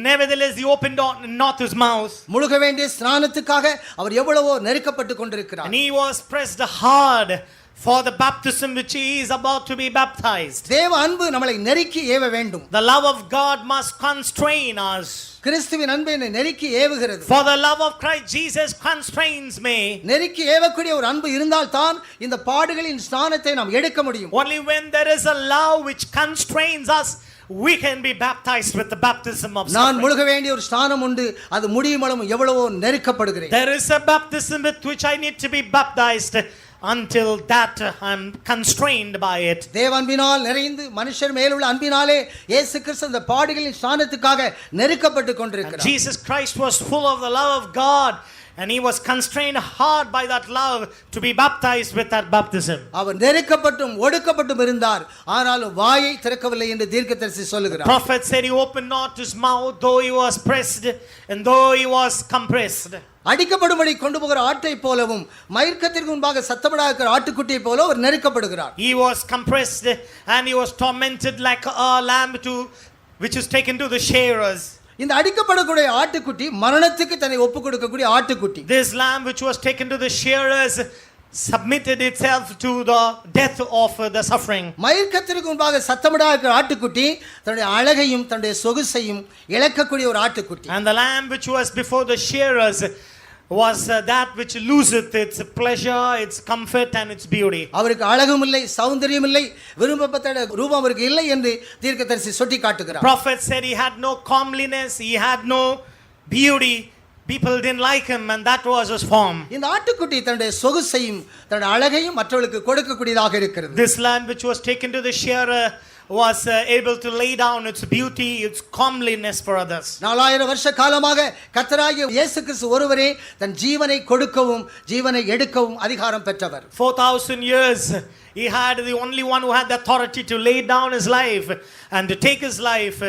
Nevertheless, he opened not his mouth.
முழுக வேண்டிய ஸ்நானத்துக்காக அவர் எவ்வளவோ நெருக்கப்பட்டு கொண்டிருக்கிறார்.
And he was pressed hard for the baptism which he is about to be baptized.
தேவ அன்பு நம்மளை நெருக்கி ஏவ வேண்டும்.
The love of God must constrain us.
கிறிஸ்துவின் அன்பு என்னை நெருக்கி ஏவுகிறது.
For the love of Christ Jesus constrains me.
நெருக்கி ஏவக்கூடிய ஒரு அன்பு இருந்தால் தான் இந்த பாடுகளின் ஸ்நானத்தை நாம் எடுக்க முடியும்.
Only when there is a love which constrains us, we can be baptized with the baptism of
நான்
suffering.
முழுக வேண்டிய ஒரு ஸ்நானம் உண்டு, அது முடியும் அளவும் எவ்வளவோ நெருக்கப்படுகிறேன்.
There is a baptism with which I need to be baptized. Until that I'm constrained by it.
தேவ அன்பினால் நிறைந்து மனுஷர் மேலுள்ள அன்பினாலே இயேசு கிறிஸ்து அந்த பாடுகளின் ஸ்நானத்துக்காக நெருக்கப்பட்டு கொண்டிருக்கிறார்.
Jesus Christ was full of the love of God, and he was constrained hard by that love to be baptized with that baptism.
அவர் நெருக்கப்பட்டும் ஒடுக்கப்பட்டும் இருந்தார், ஆனாலும் வாயை திறக்கவில்லை என்று தீர்க்கதரிசி சொல்லுகிறார்.
Prophet said he opened not his mouth, though he was pressed and though he was compressed.
அடிக்கப்படும்படி கொண்டு போகிற ஆட்டை போலவும் மயிர்க்கத்திற்கு முன்பாக சத்தமிடாத ஆட்டுக்குட்டியை போல அவர் நெருக்கப்படுகிறார்.
He was compressed and he was tormented like a lamb which is taken to the shearers.
இந்த அடிக்கப்படக்கூடிய ஆட்டுக்குட்டி மரணத்துக்கு தன்னை ஒப்புக் கொடுக்கக்கூடிய ஆட்டுக்குட்டி.
This lamb which was taken to the shearers submitted itself to the death of the suffering.
மயிர்க்கத்திற்கு முன்பாக சத்தமிடாத ஆட்டுக்குட்டி தன்னுடைய அழகையும் தன்னுடைய சொகுசையும் இழக்கக்கூடிய ஒரு ஆட்டுக்குட்டி.
And the lamb which was before the shearers was that which loseth its pleasure, its comfort and its beauty.
அவருக்கு அழகும் இல்லை, சௌந்தரியம் இல்லை, விரும்பப்பட்ட ரூபம் அவருக்கு இல்லை என்று தீர்க்கதரிசி சுட்டி காட்டுகிறார்.
Prophet said he had no comeliness, he had no beauty. People didn't like him, and that was his form.
இந்த ஆட்டுக்குட்டி தன்னுடைய சொகுசையும் தன்னுடைய அழகையும் மற்றவர்களுக்கு கொடுக்கக்கூடியதாக இருக்கிறது.
This lamb which was taken to the shearer was able to lay down its beauty, its comeliness for others.
4000 வருஷ காலமாக கர்த்தராகிய இயேசு கிறிஸ்து ஒருவரே தன் ஜீவனை கொடுக்கவும் ஜீவனை எடுக்கவும் அதிகாரம் பெற்றவர்.
4000 years he had the only one who had the authority to lay down his life and to take his life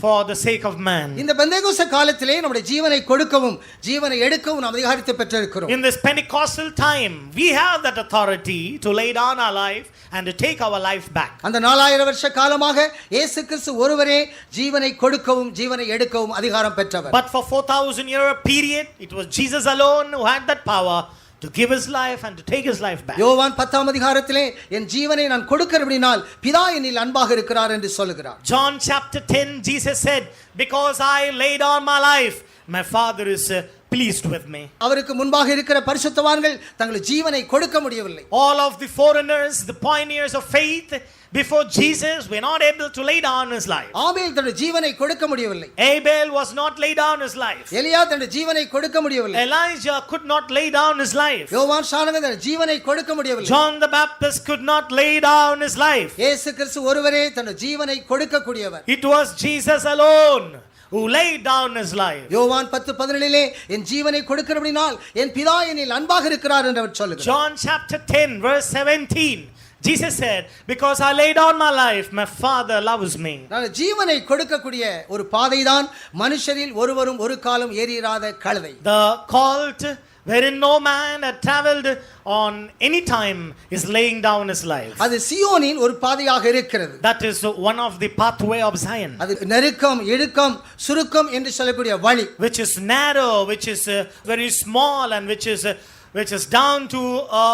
for the sake of man.
இந்த பெந்தேகோஸ்தே காலத்திலே நம்முடைய ஜீவனை கொடுக்கவும் ஜீவனை எடுக்கவும் நாம் அதிகாரத்தை பெற்றிருக்கிறோம்.
In this Pentecostal time we have that authority to lay down our life and to take our life back.
அந்த 4000 வருஷ காலமாக இயேசு கிறிஸ்து ஒருவரே ஜீவனை கொடுக்கவும் ஜீவனை எடுக்கவும் அதிகாரம் பெற்றவர்.
But for 4000 year period it was Jesus alone who had that power to give his life and to take his life back.
யோவான் 10ஆம் அதிகாரத்திலே என் ஜீவனை நான் கொடுக்கிறபடினால் பிதா என்னில் அன்பாக இருக்கிறார் என்று சொல்கிறார்.
John chapter 10 Jesus said, because I laid down my life, my Father is pleased with me.
அவருக்கு முன்பாக இருக்கிற பரிசுத்தவான்கள் தங்கள் ஜீவனை கொடுக்க முடியவில்லை.
All of the foreigners, the pioneers of faith before Jesus were not able to lay down his life.
ஆபேல் தன்னுடைய ஜீவனை கொடுக்க முடியவில்லை.
Abel was not laid down his life.
எலியா தன்னுடைய ஜீவனை கொடுக்க முடியவில்லை.
Elijah could not lay down his life.
யோவான் ஸ்நானகன் தன்னுடைய ஜீவனை கொடுக்க முடியவில்லை.
John the Baptist could not lay down his life.
இயேசு கிறிஸ்து ஒருவரே தன்னுடைய ஜீவனை கொடுக்க கூடியவர்.
It was Jesus alone who laid down his life.
யோவான் 10:17 என் ஜீவனை கொடுக்கிறபடினால் என் பிதா என்னில் அன்பாக இருக்கிறார் என்று அவர் சொல்லுகிறார்.
John chapter 10 verse 17 Jesus said, because I laid down my life, my Father loves me.
நான் ஜீவனை கொடுக்கக்கூடிய ஒரு பாதைதான் மனுஷரில் ஒருவரும் ஒரு காலம் ஏறிராத கழுதை.
The colt wherein no man had traveled on any time is laying down his life.
அது சியோனின் ஒரு பாதையாக இருக்கிறது.
That is one of the pathway of Zion.
அது நெருக்கம், இடுக்கம், சுருக்கம் என்று சொல்லக்கூடிய வழி.
Which is narrow, which is very small and which is down to a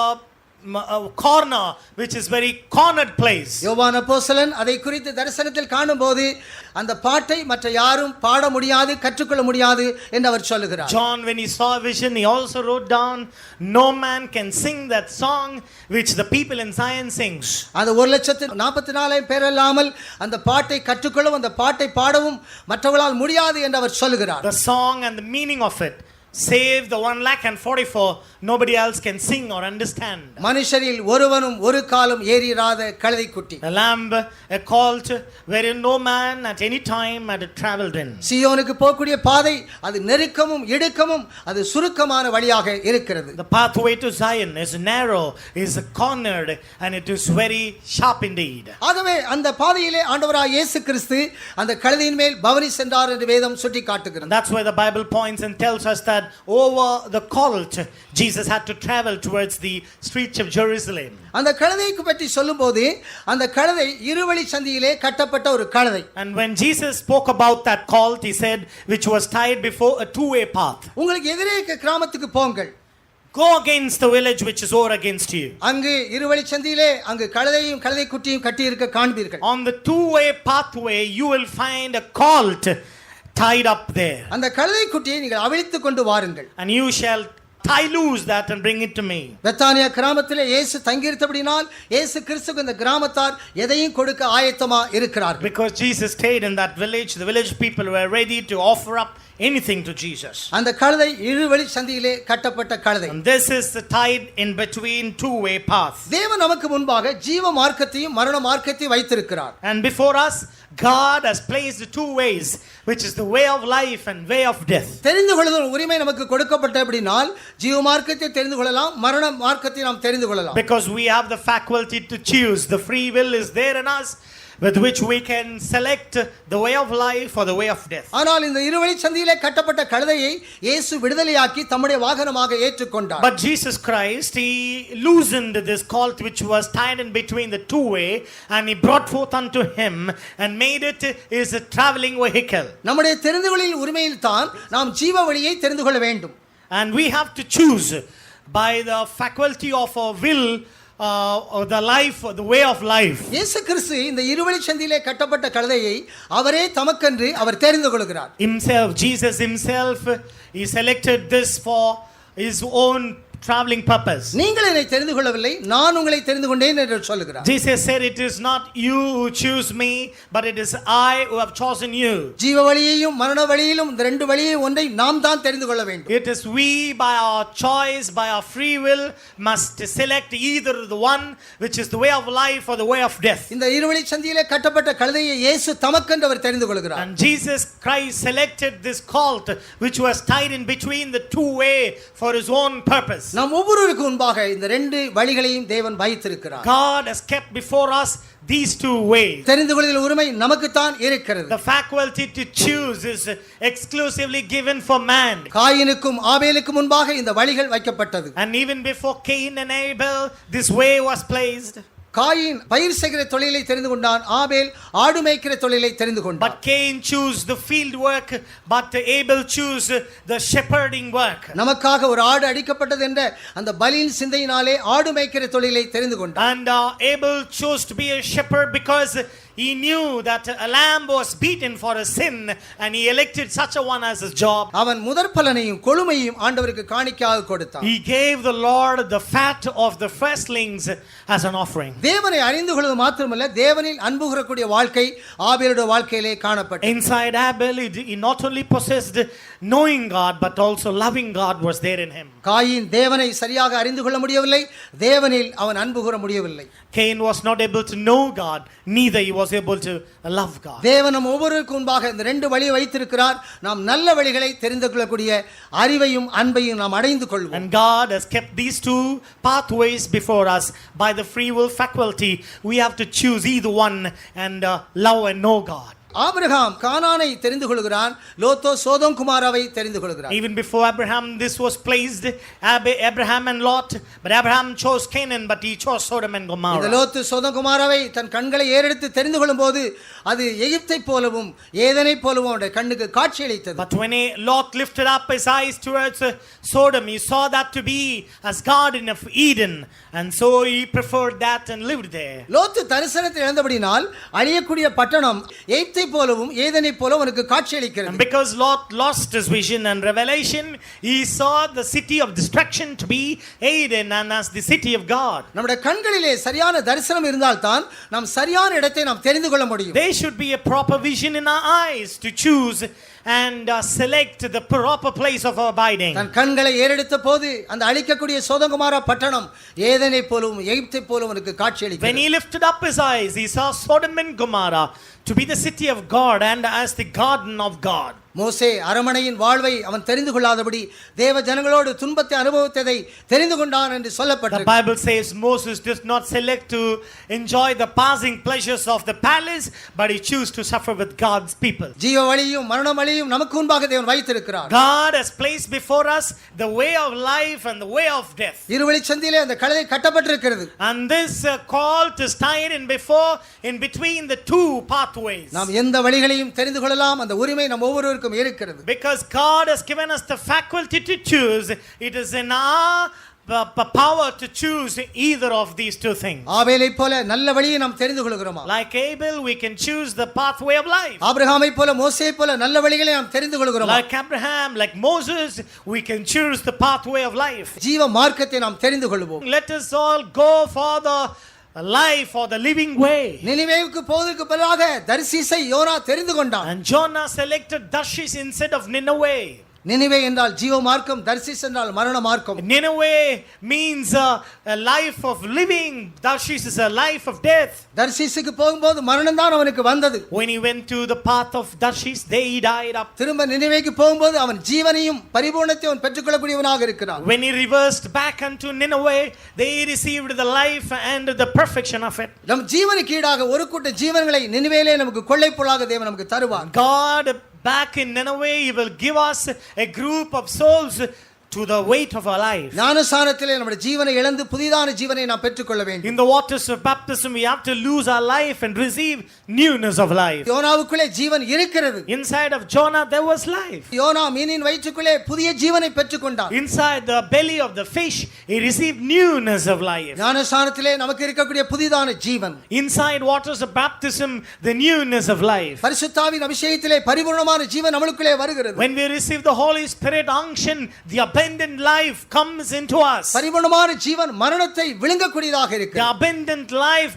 corner, which is very cornered place.
யோவான் அப்போஸ்தலன் அதை குறித்து தரிசனத்தில் காணும்போது அந்த பாட்டை மற்ற யாரும் பாட முடியாது, கற்றுக்கொள்ள முடியாது என்று அவர் சொல்லுகிறார்.
John, when he saw a vision, he also wrote down, no man can sing that song which the people in Zion sings.
அந்த 1,44,000 பேர் இல்லாமல் அந்த பாட்டை கற்றுக்கொள்ளவும் அந்த பாட்டை பாடவும் மற்றவர்களால் முடியாது என்று அவர் சொல்லுகிறார்.
The song and the meaning of it save the 144,000, nobody else can sing or understand.
மனுஷரில் ஒருவனும் ஒரு காலம் ஏறிராத கழுதைக்குட்டி.
A lamb, a colt, wherein no man at any time had traveled in.
சீயோனுக்கு போகக்கூடிய பாதை அது நெருக்கமும் இடுக்கமும் அது சுருக்கமான வழியாக இருக்கிறது.
The pathway to Zion is narrow, is cornered, and it is very sharp indeed.
ஆகவே அந்த பாதையிலே ஆண்டவராகிய இயேசு கிறிஸ்து அந்த கழுதையின் மேல் பவனி சென்றார் என்று வேதம் சுட்டி காட்டுகிறது.
That's why the Bible points and tells us that over the colt Jesus had to travel towards the streets of Jerusalem.
அந்த கழுதைக்கு பற்றி சொல்லும்போது அந்த கழுதை இருவழி சந்தியிலே கட்டப்பட்ட ஒரு கழுதை.
And when Jesus spoke about that colt, he said, which was tied before a two-way path.
உங்களுக்கு எதிரே இருக்க கிராமத்துக்கு போங்கள்.
Go against the village which is over against you.
அங்கு இருவழி சந்தியிலே அங்கு கழுதையும் கழுதை குட்டியும் கட்டி இருக்க காண்பீர்கள்.
On the two-way pathway you will find a colt tied up there.
அந்த கழுதை குட்டியை நீங்கள் அவிழ்த்துக் கொண்டு வாருங்கள்.
And you shall tie loose that and bring it to me.
Bethany கிராமத்திலே இயேசு தங்கியிருந்தபடியால் இயேசு கிறிஸ்துவுக்கு இந்த கிராமத்தார் எதையும் கொடுக்க ஆயத்தமா இருக்கிறார்கள்.
Because Jesus stayed in that village, the village people were ready to offer up anything to Jesus.
அந்த கழுதை இருவழி சந்தியிலே கட்டப்பட்ட கழுதை.
And this is the tied in between two-way path.
தேவன் நமக்கு முன்பாக ஜீவ மார்க்கத்தையும் மரண மார்க்கத்தையும் வைத்திருக்கிறார்.
And before us God has placed two ways, which is the way of life and way of death.
தெரிந்து கொள்ளுதல் உரிமை நமக்கு கொடுக்கப்பட்டபடியால் ஜீவ மார்க்கத்தை தெரிந்து கொள்ளலாம், மரண மார்க்கத்தை நாம் தெரிந்து கொள்ளலாம்.
Because we have the faculty to choose, the free will is there in us, with which we can select the way of life or the way of death.
ஆனால் இந்த இருவழி சந்தியிலே கட்டப்பட்ட கழுதையை இயேசு விடுதலையாக்கி தம்முடைய வாகனமாக ஏற்றுக்கொண்டார்.
But Jesus Christ, he loosened this colt which was tied in between the two way, and he brought forth unto him and made it his traveling vehicle.
நம்முடைய தெரிந்து கொள்ளுதல் உரிமையில் தான் நாம் ஜீவ வழியை தெரிந்து கொள்ள வேண்டும்.
And we have to choose by the faculty of our will the life, the way of life.
இயேசு கிறிஸ்து இந்த இருவழி சந்தியிலே கட்டப்பட்ட கழுதையை அவரே தமக்கென்று அவர் தெரிந்து கொள்கிறார்.
Himself, Jesus himself, he selected this for his own traveling purpose.
நீங்கள் என்னை தெரிந்து கொள்ளவில்லை, நான் உங்களை தெரிந்து கொண்டேன் என்று சொல்கிறார்.
Jesus said, it is not you who choose me, but it is I who have chosen you.
ஜீவ வழியையும் மரண வழியிலும் இந்த ரெண்டு வழியை ஒன்றை நாம் தான் தெரிந்து கொள்ள வேண்டும்.
It is we by our choice, by our free will must select either the one which is the way of life or the way of death.
இந்த இருவழி சந்தியிலே கட்டப்பட்ட கழுதையை இயேசு தமக்கென்று அவர் தெரிந்து கொள்கிறார்.
And Jesus Christ selected this colt which was tied in between the two way for his own purpose.
நாம் ஒவ்வொருவருக்கும் முன்பாக இந்த ரெண்டு வழிகளையும் தேவன் வைத்திருக்கிறார்.
God has kept before us these two ways.
தெரிந்து கொள்ளுதல் உரிமை நமக்குத்தான் இருக்கிறது.
The faculty to choose is exclusively given for man.
காயினுக்கும் ஆபேலுக்கும் முன்பாக இந்த வழிகள் வைக்கப்பட்டது.
And even before Cain and Abel, this way was placed.
Coin பயிர் செய்கிற தொழிலை தெரிந்து கொண்டான், ஆபேல் ஆடு மேய்க்கிற தொழிலை தெரிந்து கொண்டான்.
But Cain chose the field work, but Abel chose the shepherding work.
நமக்காக ஒரு ஆடு அடிக்கப்பட்டது என்ற அந்த பலியின் சிந்தையினாலே ஆடு மேய்க்கிற தொழிலை தெரிந்து கொண்டான்.
And Abel chose to be a shepherd because he knew that a lamb was beaten for a sin, and he elected such a one as his job.
அவன் முதற் பலனையும் கொழுமையும் ஆண்டவருக்கு காணிக்கையாக கொடுத்தான்.
He gave the Lord the fat of the firstlings as an offering.
தேவனை அறிந்து கொள்வது மாத்திரமல்ல, தேவனில் அன்பு கூறக்கூடிய வாழ்க்கை ஆபேலுடைய வாழ்க்கையிலே காணப்பட்டது.
Inside Abel, he not only possessed knowing God, but also loving God was there in him.
Coin தேவனை சரியாக அறிந்து கொள்ள முடியவில்லை, தேவனில் அவன் அன்பு கூற முடியவில்லை.
Cain was not able to know God, neither he was able to love God.
தேவன் நம் ஒவ்வொருவருக்கும் முன்பாக இந்த ரெண்டு வழியை வைத்திருக்கிறார். நாம் நல்ல வழிகளை தெரிந்து கொள்ளக்கூடிய அறிவையும் அன்பையும் நாம் அடைந்து கொள்வோம்.
And God has kept these two pathways before us. By the free will faculty, we have to choose either one and love and know God.
Abraham கானானை தெரிந்து கொள்கிறான், லோத்தோ சோதோம் குமாராவை தெரிந்து கொள்கிறான்.
Even before Abraham this was placed, Abraham and Lot, but Abraham chose Canaan, but he chose Sodom and
இந்த
Gomorrah.
லோத்து சோதோம் குமாராவை தன் கண்களை ஏறெடுத்து தெரிந்து கொள்ளும்போது அது எகிப்தை போலவும் ஏதனை போலவும் அவருடைய கண்ணுக்கு காட்சியளித்தது.
But when Lot lifted up his eyes towards Sodom, he saw that to be as Garden of Eden, and so he preferred that and lived there.
லோத்து தரிசனத்தை இழந்தபடினால் அழியக்கூடிய பட்டணம் எகிப்தை போலவும் ஏதனை போலவும் அவனுக்கு காட்சியளிக்கிறது.
And because Lot lost his vision and revelation, he saw the city of destruction to be Eden and as the city of God.
நம்முடைய கண்களிலே சரியான தரிசனம் இருந்தால்தான் நாம் சரியான இடத்தை நாம் தெரிந்து கொள்ள முடியும்.
There should be a proper vision in our eyes to choose and select the proper place of abiding.
தன் கண்களை ஏறெடுத்த போது அந்த அழிக்கக்கூடிய சோதோம் பட்டணம் ஏதேனை போலும் எகிப்தை போலும் அவனுக்கு
When
காட்சியளித்தது.
he lifted up his eyes, he saw Sodom and Gomorrah to be the city of God and as the garden of God.
மோசே அரமனையின் வாழ்வை அவன் தெரிந்து கொள்ளாதபடி தேவ ஜனங்களோடு துன்பத்தை அனுபவித்ததை தெரிந்து கொண்டான் என்று
The
சொல்லப்பட்டது.
Bible says Moses did not select to enjoy the passing pleasures of the palace, but he chose to suffer with God's people.
ஜீவ வழியும் மரண வழியும் நமக்கு முன்பாக தேவன் வைத்திருக்கிறார்.
God has placed before us the way of life and the way of death.
இருவழி சந்தியிலே அந்த கழுதை கட்டப்பட்டிருக்கிறது.
And this colt is tied in between the two pathways.
நாம் எந்த வழிகளையும் தெரிந்து கொள்ளலாம், அந்த உரிமை நம் ஒவ்வொருவருக்கும் இருக்கிறது.
Because God has given us the faculty to choose, it is in our power to choose either of these two things.
ஆபேலை போல நல்ல வழியை நாம் தெரிந்து கொள்கிறோமா?
Like Abel, we can choose the pathway of life.
ஆபிரகாமை போல மோசேயை போல நல்ல வழிகளை நாம் தெரிந்து கொள்கிறோமா?
Like Abraham, like Moses, we can choose the pathway of life.
ஜீவ மார்க்கத்தை நாம் தெரிந்து கொள்வோம்.
Let us all go for the life or the living way.
நினிவேவுக்கு போவதற்கு பதிலாக தர்சீசை யோனா தெரிந்து கொண்டான்.
And Jonah selected Tarshish instead of Nineveh.
Nineveh என்றால் ஜீவ மார்க்கம், தர்சீஸ் என்றால் மரண மார்க்கம்.
Nineveh means a life of living. Tarshish is a life of death.
தர்சீசுக்கு போகும்போது மரணம் தான் அவனுக்கு வந்தது.
When he went to the path of Tarshish, they died up.
திரும்ப நினிவேக்கு போகும்போது அவன் ஜீவனையும் பரிபூர்ணத்தையும் அவன் பெற்றுக்கொள்ளக்கூடியவனாக இருக்கிறான்.
When he reversed back unto Nineveh, they received the life and the perfection of it.
நம் ஜீவனுக்கு ஈடாக ஒரு கூட்ட ஜீவன்களை நினிவேலே நமக்கு கொள்ளைப்பொருளாக தேவன் நமக்கு தருவார்.
God back in Nineveh, he will give us a group of souls to the weight of our life.
ஞானஸ்நானத்திலே நம்முடைய ஜீவனை இழந்து புதிதான ஜீவனை நாம் பெற்றுக்கொள்ள வேண்டும்.
In the waters of baptism, we have to lose our life and receive newness of life.
யோனாவுக்குள்ளே ஜீவன் இருக்கிறது.
Inside of Jonah, there was life.
Jonah மீனின் வயிற்றுக்குள்ளே புதிய ஜீவனை பெற்றுக்கொண்டான்.
Inside the belly of the fish, he received newness of life.
ஞானஸ்நானத்திலே நமக்கு இருக்கக்கூடிய புதிதான ஜீவன்.
Inside waters of baptism, the newness of life.
பரிசுத்தாவின் அபிஷேகத்திலே பரிபூர்ணமான ஜீவன் நமக்குள்ளே வருகிறது.
When we receive the Holy Spirit unction, the abundant life comes into us.
பரிபூர்ணமான ஜீவன் மரணத்தை விழுங்கக்கூடியதாக
The
இருக்கிறது.
abundant life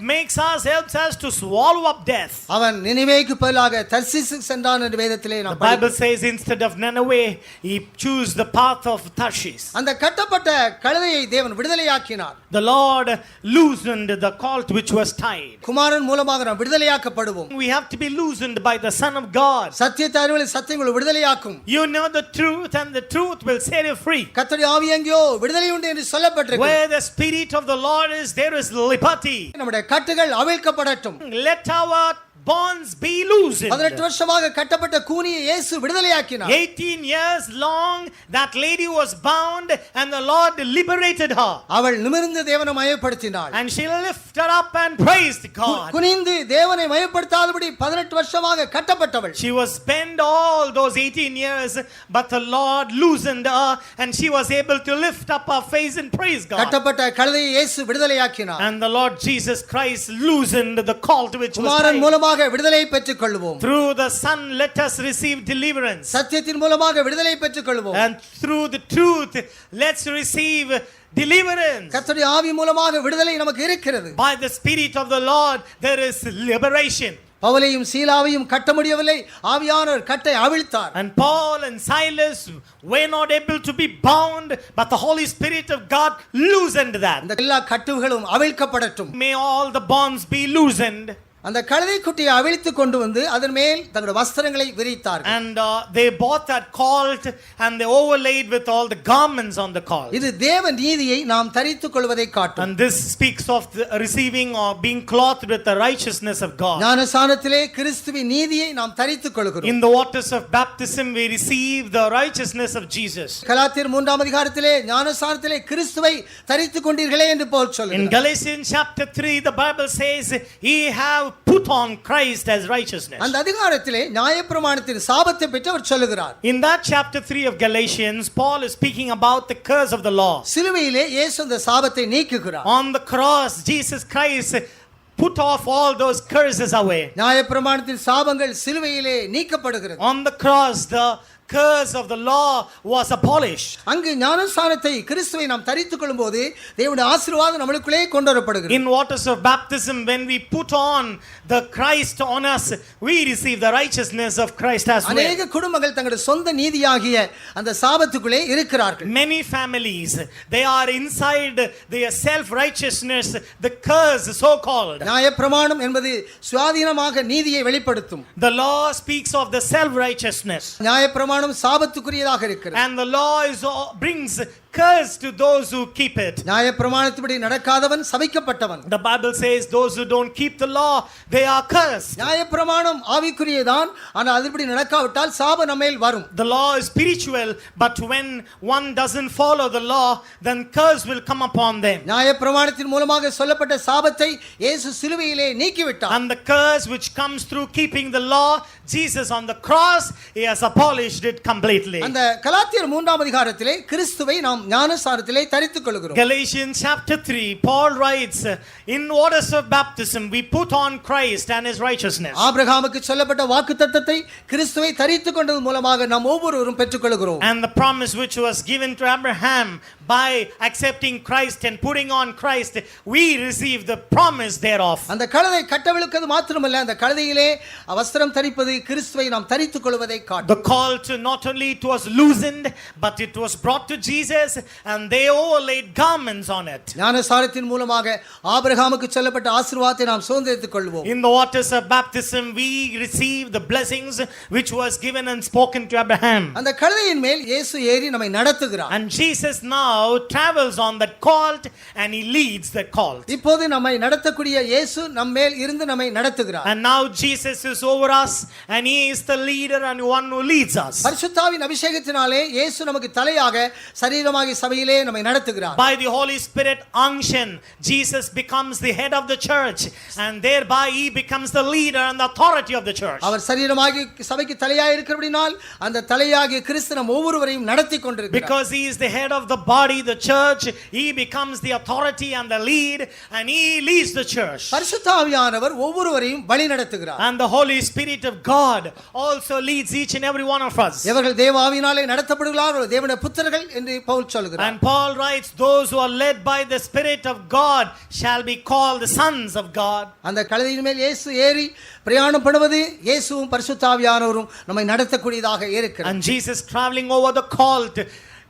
helps us to swallow up death.
அவன் நினிவேக்கு பதிலாக தர்சீசுக்கு சென்றான் என்று வேதத்திலே
The
நாம்
Bible
படிக்கிறோம்.
says instead of Nineveh, he chose the path of Tarshish.
அந்த கட்டப்பட்ட கழுதையை தேவன் விடுதலையாக்கினார்.
The Lord loosened the colt which was tied.
குமாரன் மூலமாக நாம் விடுதலையாக்கப்படுவோம்.
We have to be loosened by the Son of God.
சத்தியத்தை அறிவலை சத்தியங்களை விடுதலையாக்கும்.
You know the truth and the truth will set you free.
கர்த்தருடைய ஆவி எங்கேயோ விடுதலை உண்டு என்று சொல்லப்பட்டிருக்கு.
Where the Spirit of the Lord is, there is liberty.
நம்முடைய கட்டுகள் அவிழ்க்கப்படட்டும்.
Let our bonds be loosened.
18 வருஷமாக கட்டப்பட்ட கூனியை இயேசு விடுதலையாக்கினார்.
18 years long that lady was bound and the Lord liberated her.
அவள் நிமிர்ந்து தேவனை மயப்படுத்தினாள்.
And she lifted up and praised God.
குனிந்து தேவனை மயப்படுத்தாதபடி 18 வருஷமாக கட்டப்பட்டவள்.
She was bent all those 18 years, but the Lord loosened her and she was able to lift up her face and praise God.
கட்டப்பட்ட கழுதையை இயேசு விடுதலையாக்கினார்.
And the Lord Jesus Christ loosened the colt which was
Kumaran
tied.
மூலமாக விடுதலை பெற்றுக்கொள்வோம்.
Through the Son, let us receive deliverance.
சத்தியத்தின் மூலமாக விடுதலை பெற்றுக்கொள்வோம்.
And through the truth, let's receive deliverance.
கர்த்தருடைய ஆவி மூலமாக விடுதலை நமக்கு இருக்கிறது.
By the Spirit of the Lord, there is liberation.
பவுலையும் சீலாவையும் கட்ட முடியவில்லை, ஆவியானவர் கட்டை அவிழ்த்தார்.
And Paul and Silas were not able to be bound, but the Holy Spirit of God loosened that.
இந்த எல்லா கட்டுகளும் அவிழ்க்கப்படட்டும்.
May all the bonds be loosened.
அந்த கழுதை குட்டியை அவிழ்த்து கொண்டு வந்து அதன் மேல் தங்களுடைய வஸ்திரங்களை விரித்தார்கள்.
And they bought that colt and they overlaid with all the garments on the colt.
இது தேவ நீதியை நாம் தரித்துக் கொள்வதை காட்டும்.
And this speaks of the receiving or being clothed with the righteousness of God.
ஞானஸ்நானத்திலே கிறிஸ்துவின் நீதியை நாம் தரித்துக் கொள்கிறோம்.
In the waters of baptism we receive the righteousness of Jesus.
கலாத்தியர் 3ஆம் அதிகாரத்திலே ஞானஸ்நானத்திலே கிறிஸ்துவை தரித்துக் கொண்டீர்களே என்று பவுல்
In
சொல்கிறார்.
Galatians chapter 3 the Bible says ye have put on Christ as righteousness.
அந்த அதிகாரத்திலே நியாயப்பிரமாணத்தின் சாபத்தை பற்றி அவர் சொல்லுகிறார்.
In that chapter 3 of Galatians, Paul is speaking about the curse of the law.
சிலுவையிலே இயேசு அந்த சாபத்தை நீக்குகிறார்.
On the cross, Jesus Christ put off all those curses away.
நியாயப்பிரமாணத்தின் சாபங்கள் சிலுவையிலே நீக்கப்படுகிறது.
On the cross, the curse of the law was abolished.
அங்கு ஞானஸ்நானத்தை கிறிஸ்துவை நாம் தரித்துக் கொள்ளும்போது தேவனுடைய ஆசீர்வாதம் நம்மளுக்குள்ளே கொண்டு வரப்படுகிறது.
In waters of baptism, when we put on the Christ on us, we receive the righteousness of Christ as well.
அநேக குடும்பங்கள் தங்களுடைய சொந்த நீதியாகிய அந்த சாபத்துக்குள்ளே இருக்கிறார்கள்.
Many families, they are inside their self-righteousness, the curse so called.
நியாயப்பிரமாணம் என்பது சுயாதீனமாக நீதியை வெளிப்படுத்தும்.
The law speaks of the self-righteousness.
நியாயப்பிரமாணம் சாபத்துக்குரியதாக இருக்கிறது.
And the law brings curse to those who keep it.
நியாயப்பிரமாணத்தின்படி நடக்காதவன் சபிக்கப்பட்டவன்.
The Bible says those who don't keep the law, they are cursed.
நியாயப்பிரமாணம் ஆவிக்குரியதான், ஆனால் அதுபடி நடக்காவிட்டால் சாபம் நம்மேல் வரும்.
The law is spiritual, but when one doesn't follow the law, then curse will come upon them.
நியாயப்பிரமாணத்தின் மூலமாக சொல்லப்பட்ட சாபத்தை இயேசு சிலுவையிலே நீக்கிவிட்டார்.
And the curse which comes through keeping the law, Jesus on the cross, he has abolished it completely.
அந்த கலாத்தியர் 3ஆம் அதிகாரத்திலே கிறிஸ்துவை நாம் ஞானஸ்நானத்திலே தரித்துக் கொள்கிறோம்.
Galatians chapter 3, Paul writes, in waters of baptism we put on Christ and his righteousness.
ஆபிரகாமுக்கு சொல்லப்பட்ட வாக்குத்தத்தத்தை கிறிஸ்துவை தரித்துக் கொண்டது மூலமாக நாம் ஒவ்வொருவரும் பெற்றுக்கொள்கிறோம்.
And the promise which was given to Abraham by accepting Christ and putting on Christ, we receive the promise thereof.
அந்த கழுதை கட்டவிழுக்கிறது மாத்திரமல்ல, அந்த கழுதையிலே வஸ்திரம் தரிப்பது கிறிஸ்துவை நாம் தரித்துக் கொள்வதை காட்டும்.
The call to not only it was loosened, but it was brought to Jesus and they overlaid garments on it.
ஞானஸ்நானத்தின் மூலமாக ஆபிரகாமுக்கு சொல்லப்பட்ட ஆசீர்வாதத்தை நாம் சுதந்தரித்துக் கொள்வோம்.
In the waters of baptism we receive the blessings which was given and spoken to Abraham.
அந்த கழுதையின் மேல் இயேசு ஏறி நம்மை நடத்துகிறார்.
And Jesus now travels on that colt and he leads that colt.
இப்போது நம்மை நடத்தக்கூடிய இயேசு நம்மேல் இருந்து நம்மை நடத்துகிறார்.
And now Jesus is over us and he is the leader and one who leads us.
பரிசுத்தாவின் அபிஷேகத்தினாலே இயேசு நமக்கு தலையாக சரீரமாகிய சபையிலே நம்மை நடத்துகிறார்.
By the Holy Spirit unction, Jesus becomes the head of the church and thereby he becomes the leader and the authority of the church.
அவர் சரீரமாகிய சபைக்கு தலையாக இருக்கிறபடியால் அந்த தலையாகிய கிறிஸ்து நம் ஒவ்வொருவரையும் நடத்தி கொண்டிருக்கிறார்.
Because he is the head of the body, the church, he becomes the authority and the lead and he leads the church.
பரிசுத்த ஆவியானவர் ஒவ்வொருவரையும் வழி நடத்துகிறார்.
And the Holy Spirit of God also leads each and every one of us.
எவர்கள் தேவ ஆவியினாலே நடத்தப்படுகிறார்களோ தேவனுடைய புத்திரர்கள் என்று பவுல் சொல்கிறார்.
And Paul writes, those who are led by the Spirit of God shall be called the sons of God.
அந்த கழுதையின் மேல் இயேசு ஏறி பிரயாணம் பண்ணுவது இயேசுவும் பரிசுத்த ஆவியானவரும் நம்மை நடத்தக்கூடியதாக இருக்கிறது.
And Jesus traveling over the colt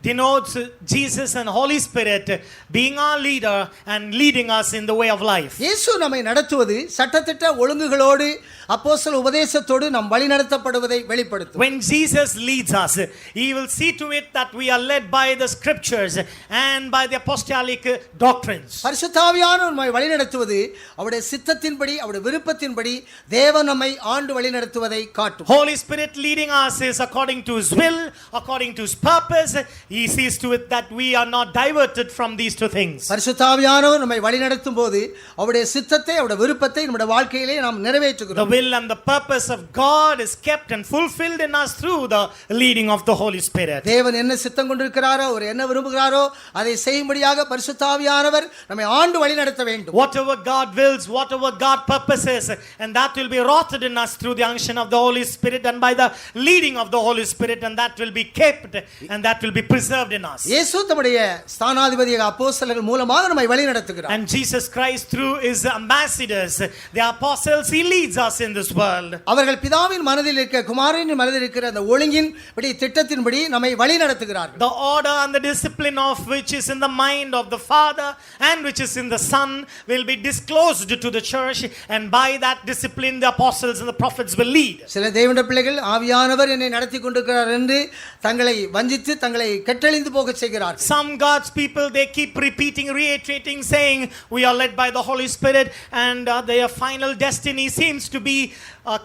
denotes Jesus and Holy Spirit being our leader and leading us in the way of life.
இயேசு நம்மை நடத்துவது சட்டதிட்ட ஒழுங்குகளோடு அப்போஸ்தல உபதேசத்தோடு நாம் வழி நடத்தப்படுவதை வெளிப்படுத்தும்.
When Jesus leads us, he will see to it that we are led by the scriptures and by the apostolic doctrines.
பரிசுத்த ஆவியானவர் நம்மை வழி நடத்துவது அவருடைய சித்தத்தின்படி அவருடைய விருப்பத்தின்படி தேவன் நம்மை ஆண்டு வழி நடத்துவதை காட்டும்.
Holy Spirit leading us is according to his will, according to his purpose. He sees to it that we are not diverted from these two things.
பரிசுத்த ஆவியானவர் நம்மை வழி நடத்தும்போது அவருடைய சித்தத்தை அவருடைய விருப்பத்தை நம்முடைய வாழ்க்கையிலே நாம் நிறைவேற்றுகிறோம்.
The will and the purpose of God is kept and fulfilled in us through the leading of the Holy Spirit.
தேவன் என்ன சித்தம் கொண்டிருக்கிறாரோ அவர் என்ன விரும்புகிறாரோ அதை செய்யும்படியாக பரிசுத்த ஆவியானவர் நம்மை ஆண்டு வழி நடத்த வேண்டும்.
Whatever God wills, whatever God purposes, and that will be wrought in us through the unction of the Holy Spirit and by the leading of the Holy Spirit, and that will be kept and that will be preserved in us.
இயேசு தம்முடைய ஸ்தானாதிபதியாக அப்போஸ்தலர்கள் மூலமாக நம்மை வழி நடத்துகிறார்.
And Jesus Christ through his ambassadors, the apostles, he leads us in this world.
அவர்கள் பிதாவின் மனதில் இருக்க குமாரனின் மனதில் இருக்கிற அந்த ஒழுங்கின் படி திட்டத்தின்படி நம்மை வழி நடத்துகிறார்கள்.
The order and the discipline of which is in the mind of the Father and which is in the Son will be disclosed to the church, and by that discipline the apostles and the prophets will lead.
சில தேவனுடைய பிள்ளைகள் ஆவியானவர் என்னை நடத்தி கொண்டிருக்கிறார் என்று தங்களை வஞ்சித்து தங்களை கெட்டழிந்து போக செய்கிறார்கள்.
Some God's people, they keep repeating, reiterating, saying we are led by the Holy Spirit, and their final destiny seems to be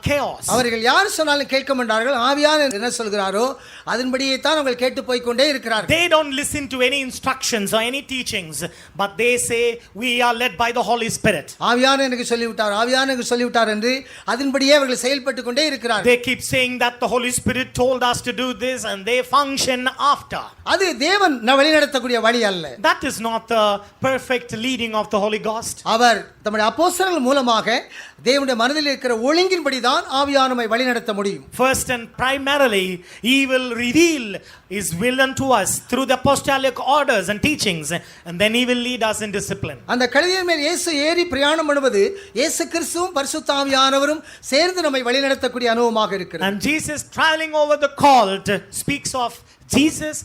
chaos.
அவர்கள் யார் சொன்னாலும் கேட்க மாட்டார்கள். ஆவியானவர் என்ன சொல்கிறாரோ அதன்படியே தான் அவர்கள் கேட்டு போய் கொண்டே இருக்கிறார்கள்.
They don't listen to any instructions or any teachings, but they say we are led by the Holy Spirit.
ஆவியானவர் எனக்கு சொல்லிவிட்டார், ஆவியானவர் எனக்கு சொல்லிவிட்டார் என்று அதன்படியே அவர்கள் செயல்பட்டு கொண்டே இருக்கிறார்கள்.
They keep saying that the Holy Spirit told us to do this and they function after.
அது தேவன் வழி நடத்தக்கூடிய வழி அல்ல.
That is not the perfect leading of the Holy Ghost.
அவர் தம்முடைய அப்போஸ்தலர்கள் மூலமாக தேவனுடைய மனதில் இருக்கிற ஒழுங்கின்படி அறியும்படிதான் ஆவியானவர் நம்மை வழிநடத்த முடியும்.
First and primarily, He will reveal His will unto us through the apostolic orders and teachings, and then He will lead us in discipline.
அந்த கழுதையின் மேல் இயேசு ஏறி பிரயாணம் பண்ணுவது இயேசு கிறிஸ்துவும் பரிசுத்த ஆவியானவரும் சேர்ந்து நம்மை வழிநடத்தக்கூடிய அனுபவமாக இருக்கிறது.
And Jesus traveling over the colt speaks of Jesus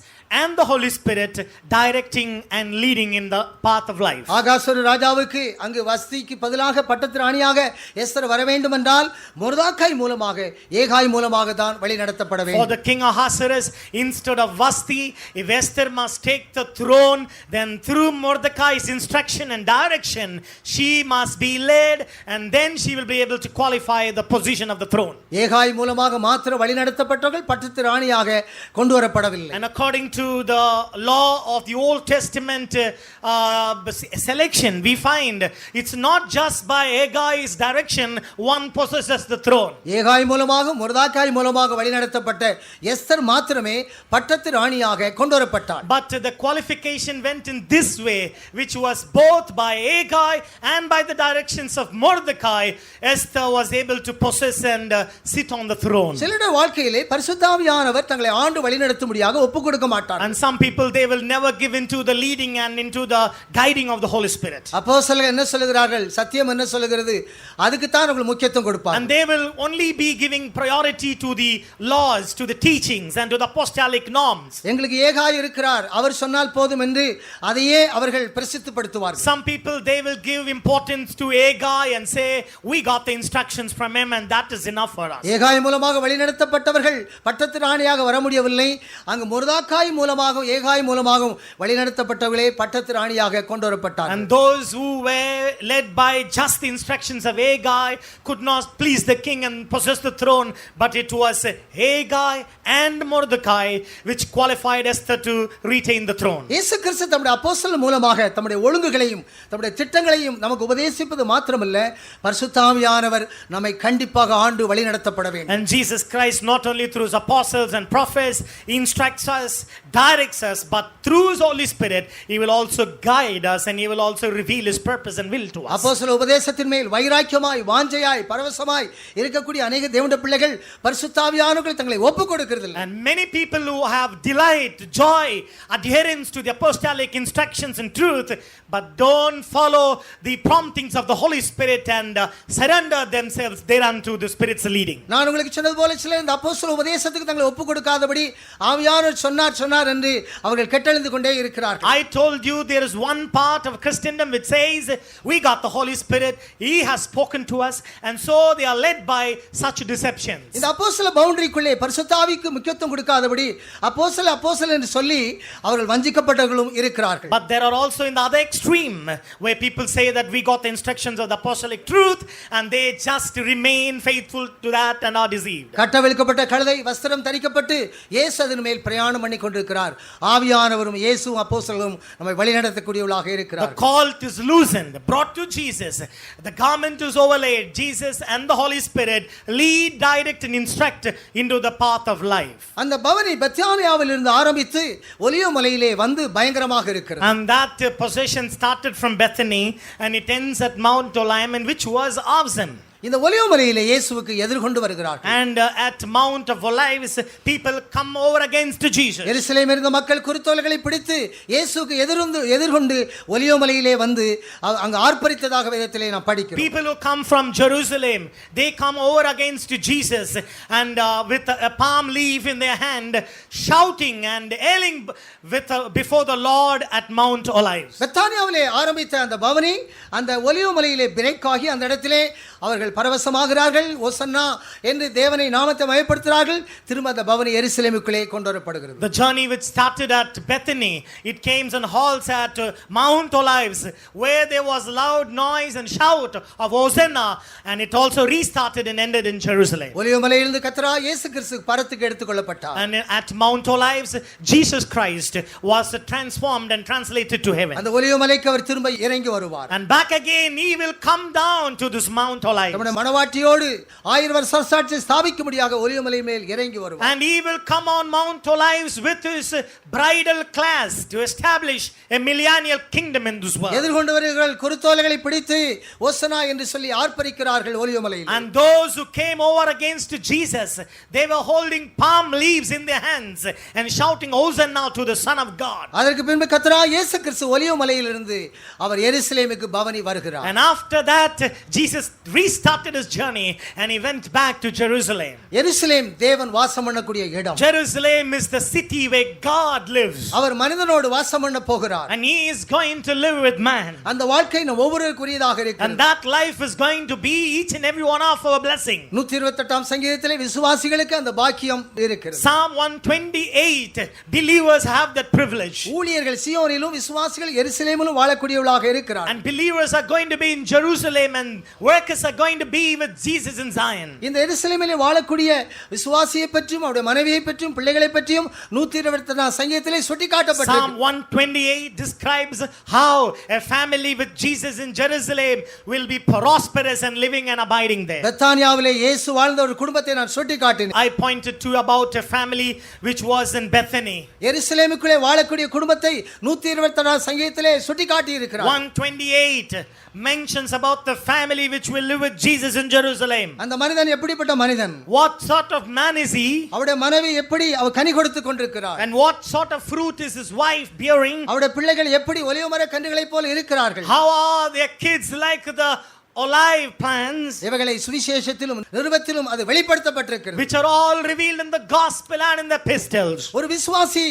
and the Holy Spirit directing and leading in the path of life.
ஆகாசூர் ராஜாவுக்கு அங்கு வஸ்திக்கு பதிலாக பட்டத்து ராணியாக எஸ்தர் வர வேண்டும் என்றால் மொர்தெகாய் மூலமாக ஏகாய் மூலமாக தான் வழி நடத்தப்பட
For
வேண்டும்.
the king Ahasuerus, instead of Vasti, if Esther must take the throne, then through Mordecai's instruction and direction, she must be led, and then she will be able to qualify the position of the throne.
ஏகாய் மூலமாக மாத்திர வழி நடத்தப்பட்டவர்கள் பட்டத்து ராணியாக கொண்டு வரப்படவில்லை.
And according to the law of the Old Testament selection, we find it's not just by Hagai's direction one possesses the throne.
ஏகாய் மூலமாக மொர்தெகாய் மூலமாக வழி நடத்தப்பட்ட எஸ்தர் மாத்திரமே பட்டத்து ராணியாக கொண்டு வரப்பட்டார்.
But the qualification went in this way, which was both by Hagai and by the directions of Mordecai. Esther was able to possess and sit on the throne.
சிலருடைய வாழ்க்கையிலே பரிசுத்த ஆவியானவர் தங்களை ஆண்டு வழி நடத்தும்படியாக ஒப்புக் கொடுக்க மாட்டார்.
And some people, they will never give into the leading and into the guiding of the Holy Spirit.
அப்போஸ்தலர்கள் என்ன சொல்லுகிறார்கள்? சத்தியம் என்ன சொல்லுகிறது? அதுக்கு தான் அவர்கள் முக்கியத்துவம் கொடுப்பார்கள்.
And they will only be giving priority to the laws, to the teachings and to the apostolic norms.
எங்களுக்கு ஏகாய் இருக்கிறார், அவர் சொன்னால் போதும் என்று அதையே அவர்கள் பிரசித்தப்படுத்துவார்கள்.
Some people, they will give importance to Hagai and say, we got the instructions from him and that is enough for us.
ஏகாய் மூலமாக வழிநடத்தப்பட்டவர்கள் பட்டத்து ராணியாக வர முடியவில்லை. அங்கு மொர்தெகாய் மூலமாக ஏகாய் மூலமாக வழிநடத்தப்பட்டவர்களே பட்டத்து ராணியாக கொண்டு வரப்பட்டார்கள்.
And those who were led by just the instructions of Hagai could not please the king and possess the throne, but it was Hagai and Mordecai which qualified Esther to retain the throne.
இயேசு கிறிஸ்து தம்முடைய அப்போஸ்தலர் மூலமாக தம்முடைய ஒழுங்குகளையும் தம்முடைய திட்டங்களையும் நமக்கு உபதேசிப்பது மாத்திரமல்ல, பரிசுத்த ஆவியானவர் நம்மை கண்டிப்பாக ஆண்டு வழி நடத்தப்பட வேண்டும்.
And Jesus Christ, not only through his apostles and prophets, instructs us, directs us, but through his Holy Spirit, he will also guide us and he will also reveal his purpose and will to us.
அப்போஸ்தல உபதேசத்தின் மேல் வைராக்கியமாய் வாஞ்சையாய் பரவசமாய் இருக்கக்கூடிய अनेक தேவனுடைய பிள்ளைகள் பரிசுத்த ஆவியானவருக்கு தங்களை ஒப்புக் கொடுக்கிறதில்லை.
And many people who have delight, joy, adherence to the apostolic instructions and truth, but don't follow the promptings of the Holy Spirit and surrender themselves thereunto the Spirit's leading.
நான் உங்களுக்கு சொன்னது போல சிலர் இந்த அப்போஸ்தல உபதேசத்துக்கு தங்களை ஒப்புக் கொடுக்காதபடி ஆவியானவர் சொன்னார் என்று அவர்கள் கெட்டெழுந்து கொண்டே இருக்கிறார்கள்.
I told you there is one part of Christendom which says we got the Holy Spirit, he has spoken to us, and so they are led by such deceptions.
இந்த அப்போஸ்தல பவுண்டரிக்குள்ளே பரிசுத்த ஆவிக்கு முக்கியத்துவம் கொடுக்காதபடி அப்போஸ்தலர் என்று சொல்லி அவர்கள் வஞ்சிக்கப்பட்டவர்களும் இருக்கிறார்கள்.
But there are also in the other extreme where people say that we got the instructions of the apostolic truth and they just remain faithful to that and are deceived.
கட்டவிழ்க்கப்பட்ட கழுதை வஸ்திரம் தரிக்கப்பட்டு இயேசு அதன் மேல் பிரயாணம் பண்ணி கொண்டிருக்கிறார். ஆவியானவரும் இயேசுவும் அப்போஸ்தலரும் நம்மை வழிநடத்தக்கூடியவர்களாக
The
இருக்கிறார்.
colt is loosened, brought to Jesus. The garment is overlaid. Jesus and the Holy Spirit lead, direct and instruct into the path of life.
அந்த பவனி பெத்தானியாவில் இருந்து ஆரம்பித்து ஒலிவ மலையிலே வந்து பயங்கரமாக இருக்கிறது.
And that possession started from Bethany and it ends at Mount Olivet, which was Avzim.
இந்த ஒலிவ மலையிலே இயேசுவுக்கு எதிர்கொண்டு வருகிறார்கள்.
And at Mount of Olives, people come over against Jesus.
எருசலேமில் இருந்த மக்கள் குருத்தோலைகளை பிடித்து இயேசுவுக்கு எதிர்கொண்டு ஒலிவ மலையிலே வந்து அங்கு ஆர்ப்பரித்ததாக வேதத்திலே நாம் படிக்கிறோம்.
People who come from Jerusalem, they come over against Jesus and with a palm leaf in their hand, shouting and yelling before the Lord at Mount Olives.
பெத்தானியாவிலே ஆரம்பித்த அந்த பவனி அந்த ஒலிவ மலையிலே பிரேக் ஆகி அந்த இடத்திலே அவர்கள் பரவசமாகிறார்கள், ஓசன்னா என்று தேவனை நாமத்தை மகிமைப்படுத்துகிறார்கள். திரும்ப அந்த பவனி எருசலேமுக்குள்ளே கொண்டு வரப்படுகிறது.
The journey which started at Bethany, it came and halts at Mount Olives, where there was loud noise and shout of Hosanna, and it also restarted and ended in Jerusalem.
ஒலிவ மலையிலிருந்து கர்த்தராகிய இயேசு கிறிஸ்து பரத்துக்கு எடுத்துக்கொள்ளப்பட்டார்.
And at Mount Olives, Jesus Christ was transformed and translated to heaven.
அந்த ஒலிவ மலைக்கு அவர் திரும்ப இறங்கி வருவார்.
And back again he will come down to this Mount Olives.
தம்முடைய மணவாட்டியோடு 1000 வருஷ அரசாட்சியை ஸ்தாபிக்கும்படியாக ஒலிவமலை மேல் இறங்கி வருவார்.
And he will come on Mount Olives with his bridal class to establish a millennial kingdom in this world.
எதிர்கொண்டவர்கள் குருத்தோலைகளை பிடித்து ஓசனா என்று சொல்லி ஆர்ப்பரிக்கிறார்கள் ஒலிவமலையில்.
And those who came over against Jesus, they were holding palm leaves in their hands and shouting Hosanna to the Son of God.
அதற்கு பின்பு கர்த்தராகிய இயேசு கிறிஸ்து ஒலிவமலையிலிருந்து அவர் எருசலேமுக்கு பவனி வருகிறார்.
And after that Jesus restarted his journey and he went back to Jerusalem.
எருசலேம் தேவன் வாசம் பண்ணக்கூடிய இடம்.
Jerusalem is the city where God lives.
அவர் மனிதனோடு வாசம் பண்ண போகிறார்.
And he is going to live with man.
அந்த வாழ்க்கை நம் ஒவ்வொருவருக்குரியதாக இருக்கிறது.
And that life is going to be each and every one of our blessing.
128ஆம் சங்கீதத்திலே விசுவாசிகளுக்கு அந்த பாக்கியம் இருக்கிறது.
Psalm 128, believers have that privilege.
ஊழியர்கள் சீயோனிலும் விசுவாசிகள் எருசலேமிலும் வாழக்கூடியவர்களாக இருக்கிறார்கள்.
And believers are going to be in Jerusalem and workers are going to be with Jesus in Zion.
இந்த எருசலேமிலே வாழக்கூடிய விசுவாசியை பற்றியும் அவருடைய மனைவியை பற்றியும் பிள்ளைகளை பற்றியும் 128ஆம் சங்கீதத்திலே சுட்டிக்காட்டப்பட்டிருக்கிறது.
Psalm 128 describes how a family with Jesus in Jerusalem will be prosperous and living and abiding there.
பெத்தானியாவிலே இயேசு வாழ்ந்த ஒரு குடும்பத்தை நான் சுட்டிக்காட்டினேன்.
I pointed to about a family which was in Bethany.
எருசலேமுக்குள்ளே வாழக்கூடிய குடும்பத்தை 128ஆம் சங்கீதத்திலே சுட்டிக்காட்டி இருக்கிறார்.
128 mentions about the family which will live with Jesus in Jerusalem.
அந்த மனிதன் எப்படிப்பட்ட மனிதன்?
What sort of man is he?
அவருடைய மனைவி எப்படி அவர் கனி கொடுத்து கொண்டிருக்கிறார்?
And what sort of fruit is his wife bearing?
அவருடைய பிள்ளைகள் எப்படி ஒலிவமர கன்றுகளைப் போல இருக்கிறார்கள்?
How are their kids like the olive plants,
இவைகளை சுவிசேஷத்திலும் நிருபத்திலும் அது வெளிப்படுத்தப்பட்டிருக்கிறது.
which are all revealed in the gospel and in the epistles?
ஒரு விசுவாசி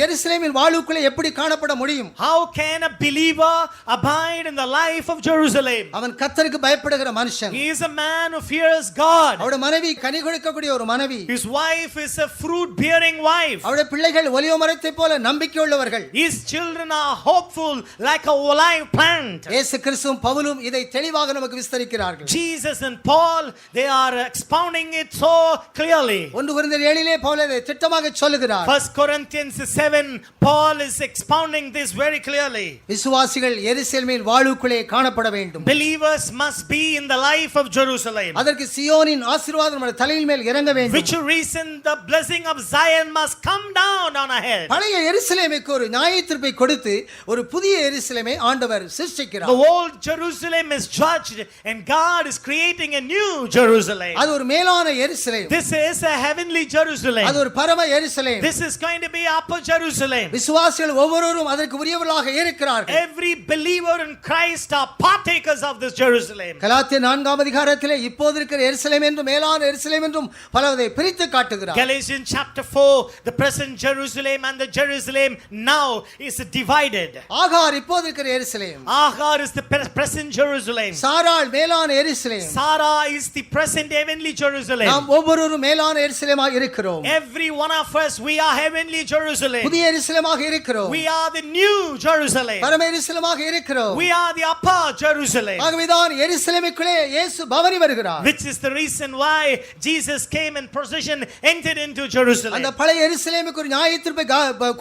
எருசலேமின் வாழ்வுக்குள்ளே எப்படி காணப்பட முடியும்?
How can a believer abide in the life of Jerusalem?
அவன் கர்த்தருக்கு பயப்படுகிற மனுஷன்.
He is a man who fears God.
அவருடைய மனைவி கனி கொடுக்கக்கூடிய ஒரு மனைவி.
His wife is a fruit bearing wife.
அவருடைய பிள்ளைகள் ஒலிவ மரத்தைப் போல நம்பிக்கை உள்ளவர்கள்.
His children are hopeful like a olive plant.
இயேசு கிறிஸ்துவும் பவுலும் இதை தெளிவாக நமக்கு விஸ்தரிக்கிறார்கள்.
Jesus and Paul, they are expounding it so clearly.
1 கொரிந்தியர் 7 பவுல் இதை திட்டமாக சொல்லுகிறார்.
1 Corinthians 7, Paul is expounding this very clearly.
விசுவாசிகள் எருசலேமின் வாழ்வுக்குள்ளே காணப்பட வேண்டும்.
Believers must be in the life of Jerusalem.
அதற்கு சீயோனின் ஆசீர்வாதம் நம்முடைய தலையின் மேல் இறங்க வேண்டும்.
Which reason the blessing of Zion must come down on our head.
பழைய எருசலேமுக்கு ஒரு நியாயத்தீர்ப்பை கொடுத்து ஒரு புதிய எருசலேமை ஆண்டவர் சிருஷ்டிக்கிறார்.
The old Jerusalem is judged and God is creating a new Jerusalem.
அது ஒரு மேலான எருசலேம்.
This is a heavenly Jerusalem.
அது ஒரு பரம எருசலேம்.
This is going to be upper Jerusalem.
விசுவாசிகள் ஒவ்வொருவரும் அதற்கு உரியவர்களாக இருக்கிறார்கள்.
Every believer in Christ are partakers of this Jerusalem.
கலாத்தியர் 4ஆம் அதிகாரத்திலே இப்போது இருக்கிற எருசலேம் என்றும் மேலான எருசலேம் என்றும் பலவதை பிரித்து காட்டுகிறார்.
Galatians chapter 4, the present Jerusalem and the Jerusalem now is divided.
ஆகார் இப்போது இருக்கிற எருசலேம்.
Agar is the present Jerusalem.
சாராள் மேலான எருசலேம்.
Sarah is the present heavenly Jerusalem.
நாம் ஒவ்வொருவரும் மேலான எருசலேமாக இருக்கிறோம்.
Every one of us, we are heavenly Jerusalem.
புதிய எருசலேமாக இருக்கிறோம்.
We are the new Jerusalem.
பரம எருசலேமாக இருக்கிறோம்.
We are the upper Jerusalem.
ஆகவேதான் எருசலேமுக்குள்ளே இயேசு பவனி வருகிறார்.
Which is the reason why Jesus came in procession, entered into Jerusalem.
அந்த பழைய எருசலேமுக்கு ஒரு நியாயத்தீர்ப்பை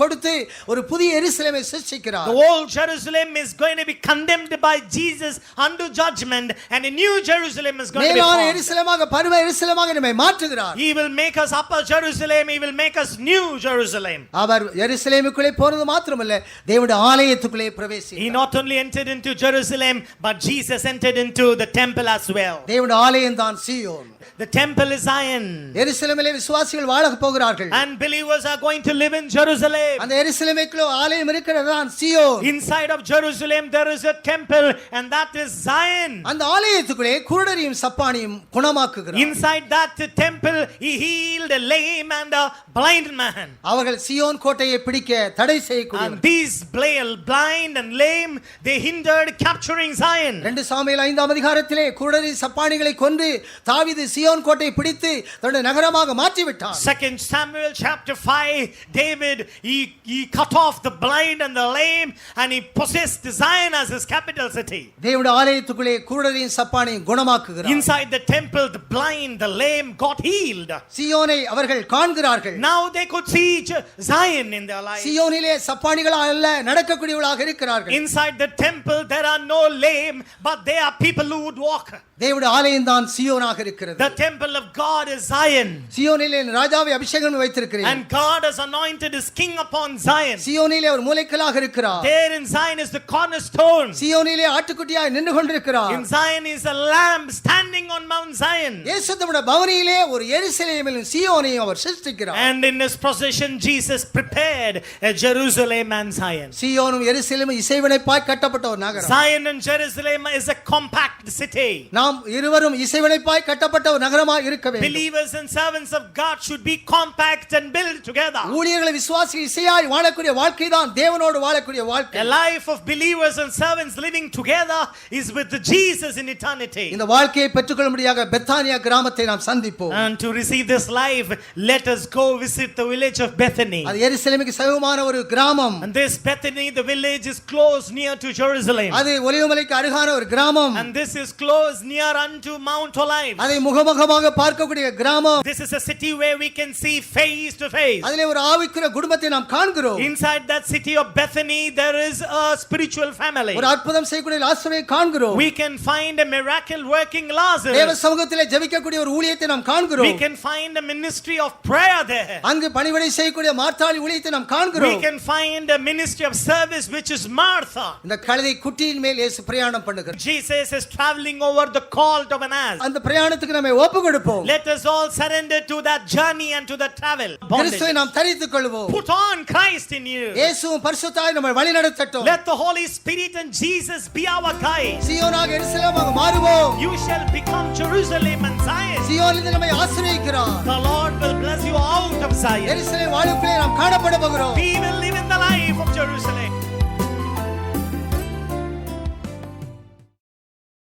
கொடுத்து ஒரு புதிய எருசலேமை சிருஷ்டிக்கிறார்.
The old Jerusalem is going to be condemned by Jesus unto judgment, and a new Jerusalem is going to be
மேலான
formed.
எருசலேமாக பரம எருசலேமாக நம்மை மாற்றுகிறார்.
He will make us upper Jerusalem. He will make us new Jerusalem.
அவர் எருசலேமுக்குள்ளே போனது மாத்திரமல்ல, தேவனுடைய ஆலயத்துக்குள்ளே பிரவேசித்தார்.
He not only entered into Jerusalem, but Jesus entered into the temple as well.
தேவனுடைய ஆலயம் தான் சீயோன்.
The temple is Zion.
எருசலேமிலே விசுவாசிகள் வாழப் போகிறார்கள்.
And believers are going to live in Jerusalem.
அந்த எருசலேமுக்குள்ளே ஆலயம் இருக்கிறது தான் சீயோன்.
Inside of Jerusalem there is a temple, and that is Zion.
அந்த ஆலயத்துக்குள்ளே குருடரையும் சப்பானியும் குணமாக்குகிறார்.
Inside that temple he healed a lame and a blind man.
அவர்கள் சீயோன் கோட்டையை பிடிக்க தடை செய்யக்கூடியவர்.
And these blind and lame, they hindered capturing Zion.
2 Samuel 5ஆம் அதிகாரத்திலே குருடரை சப்பானிகளை கொன்று தாவீது சீயோன் கோட்டையை பிடித்து தன்னுடைய நகரமாக மாற்றி விட்டார்.
2 Samuel chapter 5, David he cut off the blind and the lame, and he possessed Zion as his capital city.
தேவனுடைய ஆலயத்துக்குள்ளே குருடரையும் சப்பானியும் குணமாக்குகிறார்.
Inside the temple the blind, the lame got healed.
சீயோனை அவர்கள் காண்கிறார்கள்.
Now they could see Zion in their life.
சியோனிலே சப்பானிகளா அல்ல நடக்கக்கூடியவர்களாக இருக்கிறார்கள்.
Inside the temple there are no lame, but they are people who would walk.
தேவனுடைய ஆலயம் தான் சியோனாக இருக்கிறது.
The temple of God is Zion.
சியோனிலே ராஜாவை அபிஷேகம் வைத்திருக்கிறார்.
And God has anointed his king upon Zion.
சியோனிலே அவர் மூலைக்கல்லாக இருக்கிறார்.
There in Zion is the cornerstone.
சியோனிலே ஆட்டுக்குட்டியாய் நின்று கொண்டிருக்கிறார்.
In Zion is a lamb standing on Mount Zion.
இயேசு தம்முடைய பவனியிலே ஒரு எருசலேமிலும் சியோனையும் அவர் சிருஷ்டிக்கிறார்.
And in his procession Jesus prepared a Jerusalem and Zion.
சியோனும் எருசலேமும் இசைவினைப்பாய் கட்டப்பட்ட ஒரு நகரம்.
Zion and Jerusalem is a compact city.
நாம் இருவரும் இசைவினைப்பாய் கட்டப்பட்ட ஒரு நகரமாக இருக்க வேண்டும்.
Believers and servants of God should be compact and built together.
ஊழியர்கள் விசுவாசிகள் இசையாய் வாழக்கூடிய வாழ்க்கை தான் தேவனோடு வாழக்கூடிய வாழ்க்கை.
A life of believers and servants living together is with Jesus in eternity.
இந்த வாழ்க்கையை பெற்றுக்கொள்ளும்படியாக பெத்தானியா கிராமத்தை நாம் சந்திப்போம்.
And to receive this life, let us go visit the village of Bethany.
அது எருசலேமுக்கு சமீபமான ஒரு கிராமம்.
And this Bethany, the village is close near to Jerusalem.
அது ஒலிவமலைக்கு அருகான ஒரு கிராமம்.
And this is close near unto Mount Olives.
அதை முகமுகமாக பார்க்கக்கூடிய கிராமம்.
This is a city where we can see face to face.
அதிலே ஒரு ஆவிக்குரிய குடும்பத்தை நாம் காண்கிறோம்.
Inside that city of Bethany there is a spiritual family.
ஒரு அற்புதம் செய்யக்கூடிய லாசருவை காண்கிறோம்.
We can find a miracle working Lazarus.
தேவ சமூகத்திலே ஜெபிக்கக்கூடிய ஒரு ஊழியத்தை நாம் காண்கிறோம்.
We can find a ministry of prayer there.
அங்கு பணிவிடை செய்யக்கூடிய மார்த்தாள் ஊழியத்தை நாம் காண்கிறோம்.
We can find a ministry of service which is Martha.
இந்த கழுதை குட்டியின் மேல் இயேசு பிரயாணம் பண்ணுகிறார்.
Jesus is traveling over the colt of an ass.
அந்த பிரயாணத்துக்கு நாமே ஒப்பு கொடுப்போம்.
Let us all surrender to that journey and to that travel.
கிறிஸ்துவை நாம் தரித்துக் கொள்வோம்.
Put on Christ in you.
இயேசுவும் பரிசுத்தாய் நம்மை வழிநடத்தட்டும்.
Let the Holy Spirit and Jesus be our guide.
சியோனாக எருசலேமாக மாறுவோம்.
You shall become Jerusalem and Zion.
சியோனிலிருந்து நம்மை ஆசீர்வதிக்கிறார்.
The Lord will bless you out of Zion.
எருசலேம் வாழ்வுக்குள்ளே நாம் காணப்பட போகிறோம்.
We will live in the